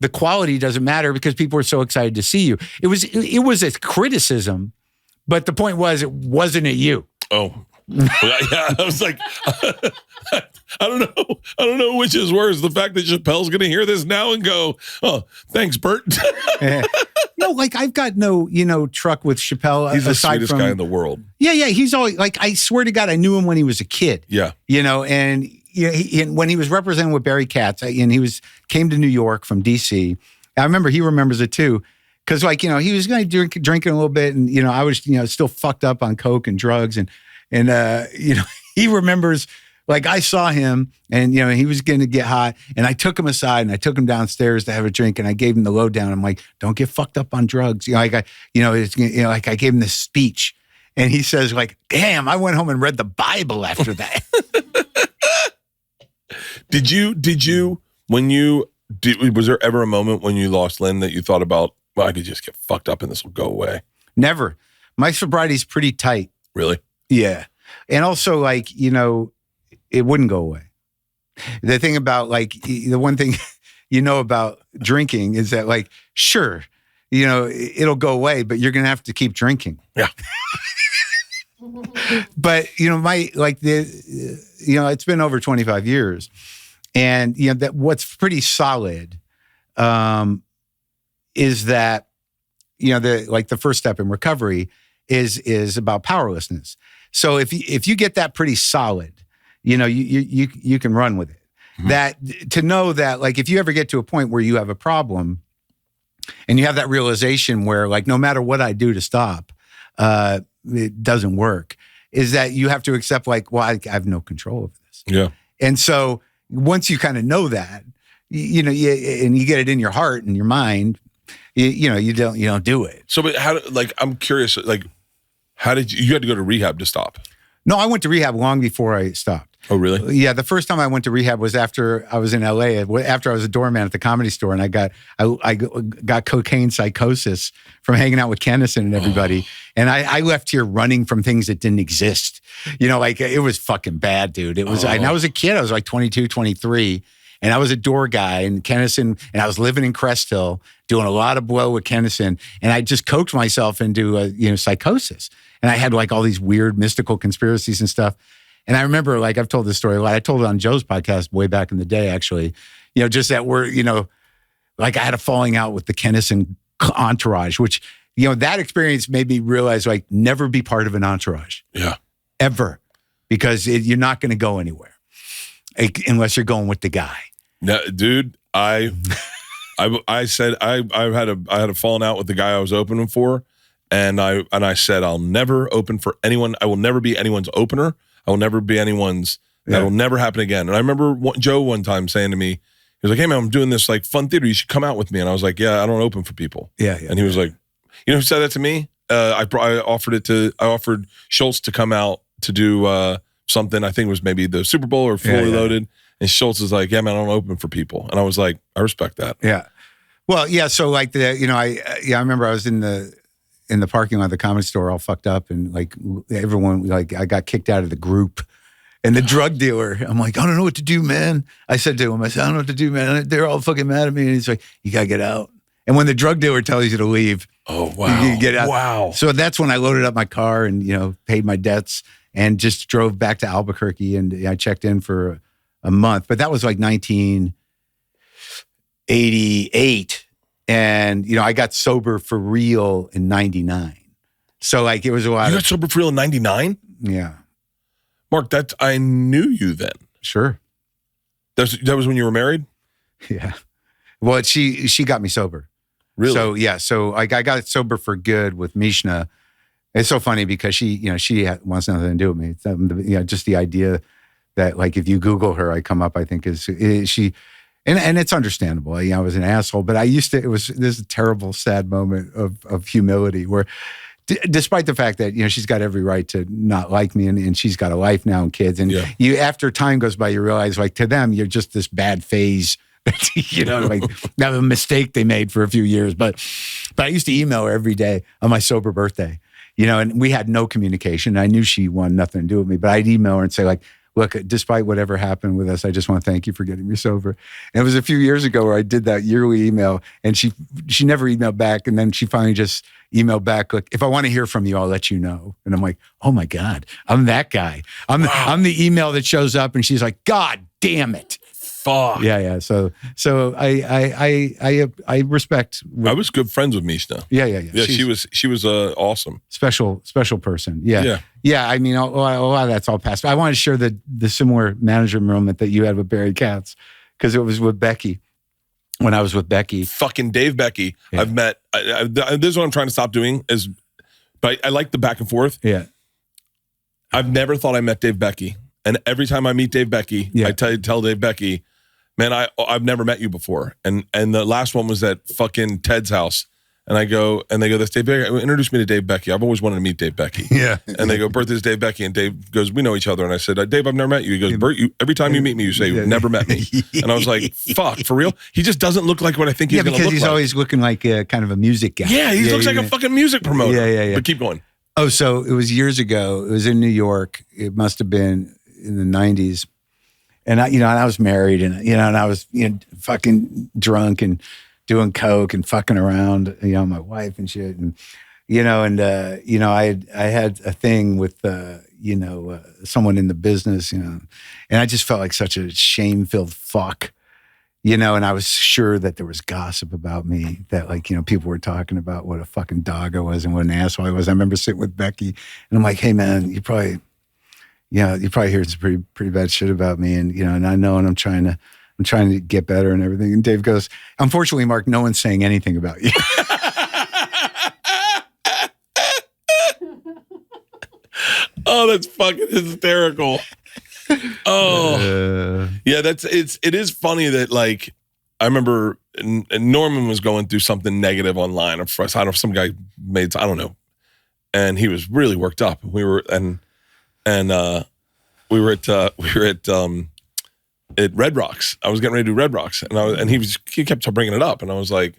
the quality doesn't matter because people are so excited to see you. It was a criticism, but the point was, it wasn't at you. Oh, yeah. I was like, I don't know which is worse. The fact that Chappelle's going to hear this now and go, oh, thanks, Bert. No, like I've got no, truck with Chappelle. He's the sweetest guy in the world. Yeah. He's always like, I swear to God, I knew him when he was a kid. Yeah. And when he was representing with Bertcast, and he came to New York from DC. I remember he remembers it too, because he was going to drinking a little bit, and I was still fucked up on coke and drugs, and he remembers like I saw him, and he was going to get hot, and I took him aside and I took him downstairs to have a drink, and I gave him the lowdown. I'm like, don't get fucked up on drugs, like I gave him this speech, and he says like, damn, I went home and read the Bible after that. Did you, was there ever a moment when you lost Lynn that you thought about, well, I could just get fucked up and this will go away? Never. My sobriety's pretty tight. Really? Yeah. And also it wouldn't go away. The thing about the one thing, about drinking is that sure, it'll go away, but you're going to have to keep drinking. Yeah. But, it's been over 25 years. And, that what's pretty solid is that, the first step in recovery is about powerlessness. So if you get that pretty solid, you can run with it. Mm-hmm. That to know that if you ever get to a point where you have a problem and you have that realization where no matter what I do to stop, it doesn't work, is that you have to accept I have no control over this. Yeah. And so once you kind of know that, and you get it in your heart and your mind, you don't do it. So, but I'm curious, how did you had to go to rehab to stop? No, I went to rehab long before I stopped. Oh, really? Yeah. The first time I went to rehab was after I was in LA, after I was a doorman at the Comedy Store, and I got cocaine psychosis from hanging out with Kennison and everybody. Oh. And I left here running from things that didn't exist. It was fucking bad, dude. It was, and I was a kid. I was 22, 23. And I was a door guy in Kennison, and I was living in Crest Hill, doing a lot of blow with Kennison. And I just coaxed myself into psychosis. And I had all these weird mystical conspiracies and stuff. And I remember, I've told this story a lot. I told it on Joe's podcast way back in the day, actually. Just that I had a falling out with the Kennison entourage, which that experience made me realize, like, never be part of an entourage. Yeah. Ever. Because you're not going to go anywhere unless you're going with the guy. No, dude, I said I had a falling out with the guy I was opening for, and I said I'll never open for anyone. I will never be anyone's opener. I will never be anyone's. That will never happen again. And I remember Joe one time saying to me, he was like, "Hey man, I'm doing this like fun theater. You should come out with me." And I was like, "Yeah, I don't open for people." Yeah. And he was like, "You know who said that to me?" I offered Schultz to come out to do something. I think it was maybe the Super Bowl or Fully Loaded. And Schultz is like, "Yeah, man, I don't open for people." And I was like, I respect that. Yeah. Well, yeah. So like I remember I was in the parking lot of the Comedy Store all fucked up, and like everyone, like I got kicked out of the group. And the drug dealer, I'm like, "I don't know what to do, man." I said to him, "I don't know what to do, man. They're all fucking mad at me." And he's like, "You gotta get out." And when the drug dealer tells you to leave, oh wow, you get out. Wow. So that's when I loaded up my car and paid my debts and just drove back to Albuquerque, and I checked in for a month. But that was like 1988, and I got sober for real in '99. So like it was a lot. You got sober for real in '99? Yeah. Mark, I knew you then. Sure. That was when you were married? Yeah. Well, she got me sober. Really? So yeah. So like I got sober for good with Mishna. It's so funny because she wants nothing to do with me. It's, just the idea that like if you Google her, I come up. I think is she, and it's understandable. I was an asshole, but this is a terrible, sad moment of humility where. Despite the fact that she's got every right to not like me, and she's got a life now and kids, and you after time goes by, you realize like to them you're just this bad phase, like that was a mistake they made for a few years. But I used to email her every day on my sober birthday, and we had no communication. I knew she wanted nothing to do with me, but I'd email her and say like, "Look, despite whatever happened with us, I just want to thank you for getting me sober." And it was a few years ago where I did that yearly email, and she never emailed back, and then she finally just emailed back like, "If I want to hear from you, I'll let you know." And I'm like, "Oh my God, I'm that guy. I'm the email that shows up," and she's like, "God damn it." Fuck. Yeah. So I respect. I was good friends with Mishna. Yeah. Yeah, she was awesome. Special person. Yeah. I mean, a lot of that's all past. I wanted to share the similar manager moment that you had with Barry Katz because it was with Becky. When I was with Becky. Fucking Dave Becky. Yeah. I've met, this is what I'm trying to stop doing but I like the back and forth. Yeah. I've never thought I met Dave Becky. And every time I meet Dave Becky, I tell Dave Becky, "Man, I've never met you before." And the last one was at fucking Ted's house. And they go, "That's Dave Becky. Introduce me to Dave Becky. I've always wanted to meet Dave Becky." Yeah. And they go, "Bert, this is Dave Becky." And Dave goes, "We know each other." And I said, "Dave, I've never met you." He goes, "Bert, every time you meet me, you say you've never met me." And I was like, "Fuck, for real?" He just doesn't look like what I think he's going to look like. Yeah, because he's always looking like kind of a music guy. Yeah, he looks like a fucking music promoter. Yeah. But keep going. Oh, so it was years ago. It was in New York. It must have been in the 90s. And I was married, and I was fucking drunk and doing coke and fucking around, my wife and shit, and I had a thing with someone in the business, and I just felt like such a shame-filled fuck, and I was sure that there was gossip about me that people were talking about what a fucking dog I was and what an asshole I was. I remember sitting with Becky, and I'm like, "Hey man, you probably heard some pretty bad shit about me, and and I know, and I'm trying to get better and everything." And Dave goes, "Unfortunately, Mark, no one's saying anything about you." Oh, that's fucking hysterical. Oh, yeah. It is funny that like I remember Norman was going through something negative online. I don't know if some guy made, I don't know, and he was really worked up. We were at Red Rocks. I was getting ready to do Red Rocks, and he kept bringing it up, and I was like,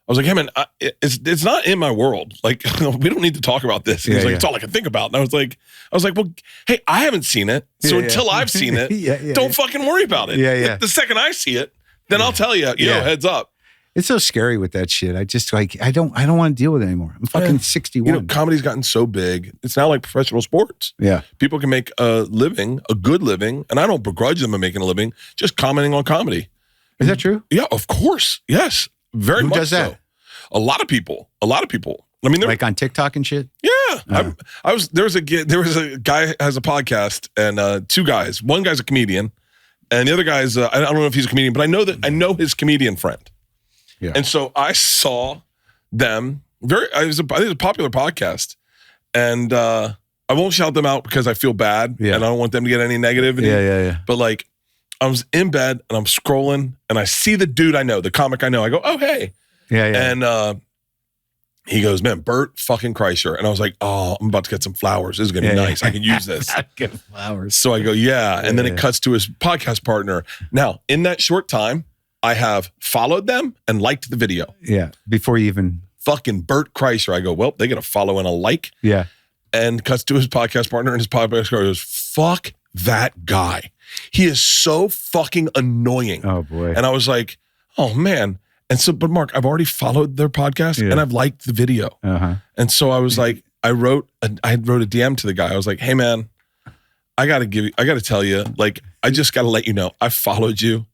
"Hey man, it's not in my world. Like we don't need to talk about this." And he's like, "It's all I can think about." And I was like, "Well, hey, I haven't seen it, so until I've seen it, don't fucking worry about it. Yeah. The second I see it, then I'll tell you, heads up." It's so scary with that shit. I just I don't want to deal with it anymore. I'm fucking 61. Comedy's gotten so big. It's now like professional sports. Yeah. People can make a good living, and I don't begrudge them of making a living, just commenting on comedy. Is that true? Yeah, of course. Yes. Very much so. Who does that? A lot of people. I mean, like on TikTok and shit. Yeah, there was a guy has a podcast, and 2 guys. One guy's a comedian, and the other guy's I don't know if he's a comedian, but I know his comedian friend. Yeah. And so I saw them. I think it's a popular podcast, and I won't shout them out because I feel bad, and I don't want them to get any negativity. Yeah. But like, I was in bed and I'm scrolling, and I see the dude I know, the comic I know. I go, oh hey, yeah. And he goes, man, Bert fucking Kreischer, and I was like, oh, I'm about to get some flowers. This is gonna be nice. I can use this. Get flowers. So I go, and then it cuts to his podcast partner. Now, in that short time, I have followed them and liked the video. Yeah, before you even fucking Bert Kreischer. I go, well, they get a follow and a like. Yeah. And cuts to his podcast partner, and his podcast partner goes, fuck that guy. He is so fucking annoying. Oh, boy. And I was like, oh, man. And so, but Mark, I've already followed their podcast, and I've liked the video. Uh-huh. And so I was like, I wrote a DM to the guy. I was like, hey, man, I got to tell you, like, I just got to let you know, I followed you,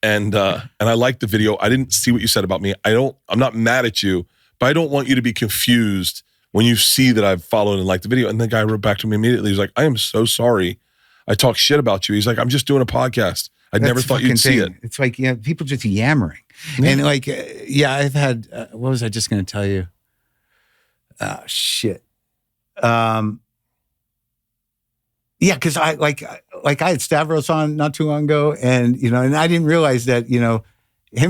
and I liked the video. I didn't see what you said about me. I'm not mad at you, but I don't want you to be confused when you see that I've followed and liked the video. And the guy wrote back to me immediately. He's like, I am so sorry. I talk shit about you. He's like, I'm just doing a podcast. I never thought you'd see it. It's like, people just yammering. Yeah. And like, I've had, what was I just going to tell you? Shit. Because I had Stavros on not too long ago, and and I didn't realize that him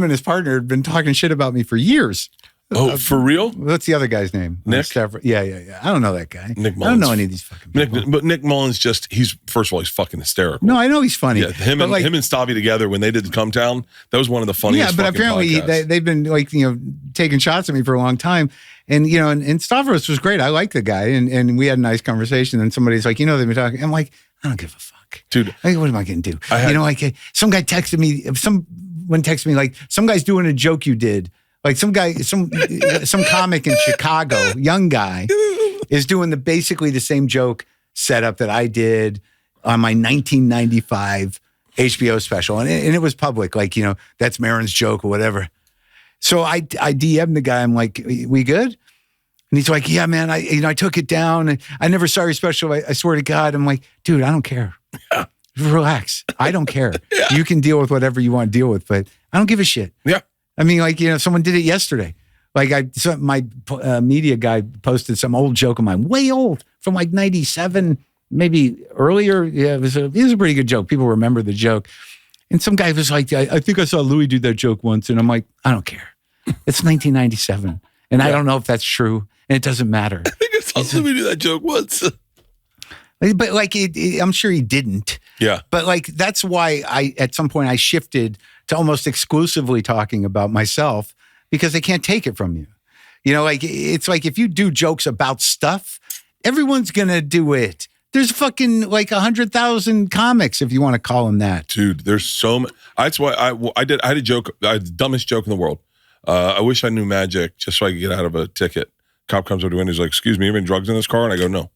and his partner had been talking shit about me for years. Oh, for real? What's the other guy's name? Nick? Yeah. I don't know that guy. Nick Mullins. I don't know any of these fucking people. But Nick Mullins he's first of all, he's fucking hysterical. No, I know he's funny. Yeah, him and Stavi together when they did the Come Town, that was one of the funniest. Yeah, but apparently they've been taking shots at me for a long time. And and Stavros was great. I like the guy, and we had a nice conversation. And somebody's like, they've been talking. I'm like, I don't give a fuck, dude. Like, what am I going to do? Some guy texted me. Someone texted me like, some guy's doing a joke you did. Like some guy, some comic in Chicago, young guy, is doing basically the same joke setup that I did on my 1995 HBO special, and it was public. Like that's Maron's joke or whatever. So I DM'd the guy. I'm like, we good? And he's like, yeah, man. I took it down. And I never saw your special. I swear to God. I'm like, dude, I don't care. Yeah. Relax. I don't care. Yeah. You can deal with whatever you want to deal with, but I don't give a shit. Yeah. I mean, like, someone did it yesterday. Like my media guy posted some old joke of mine, way old, from like 97, maybe earlier. Yeah, it was a pretty good joke. People remember the joke. And some guy was like, I think I saw Louis do that joke once. And I'm like, I don't care. It's 1997. And I don't know if that's true. And it doesn't matter. I think I saw Louis do that joke once. But like, I'm sure he didn't. Yeah. But like, that's why at some point I shifted to almost exclusively talking about myself, because they can't take it from you. Like, it's like if you do jokes about stuff, everyone's going to do it. There's fucking like 100,000 comics, if you want to call them that. Dude, there's so much. That's why I had a joke. I had the dumbest joke in the world. I wish I knew magic just so I could get out of a ticket. Cop comes over to me and he's like, excuse me, you have any drugs in this car? And I go, no,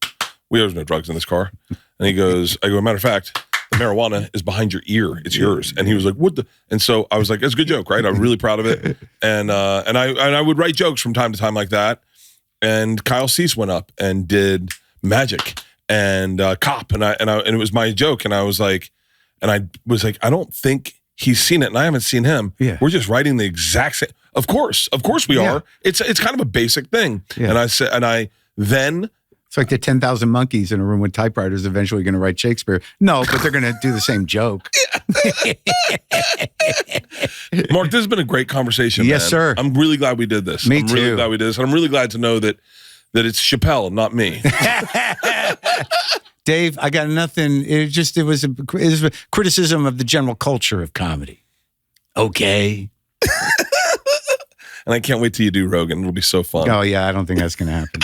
there's no drugs in this car. And he goes, I go, matter of fact, the marijuana is behind your ear. It's yours. And he was like, what the? And so I was like, it's a good joke, right? I'm really proud of it. And I would write jokes from time to time like that. And Kyle Cease went up and did magic and cop. And it was my joke. And I was like, I don't think he's seen it. And I haven't seen him. Yeah. We're just writing the exact same. Of course we are. It's kind of a basic thing. Yeah. And I said, it's like the 10,000 monkeys in a room with typewriters eventually going to write Shakespeare. No, but they're going to do the same joke. Mark, this has been a great conversation. Yes, man. Sir. I'm really glad we did this. Me too. Really glad we did this. And I'm really glad to know that it's Chappelle, not me. Dave, I got nothing. It was a criticism of the general culture of comedy. Okay. And I can't wait till you do Rogan. It'll be so fun. Oh, yeah. I don't think that's going to happen.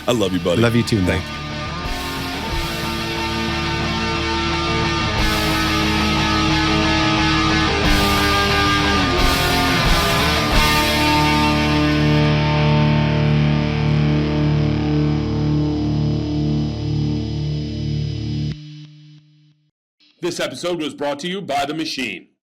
I love you, buddy. Love you too, man. This episode was brought to you by The Machine.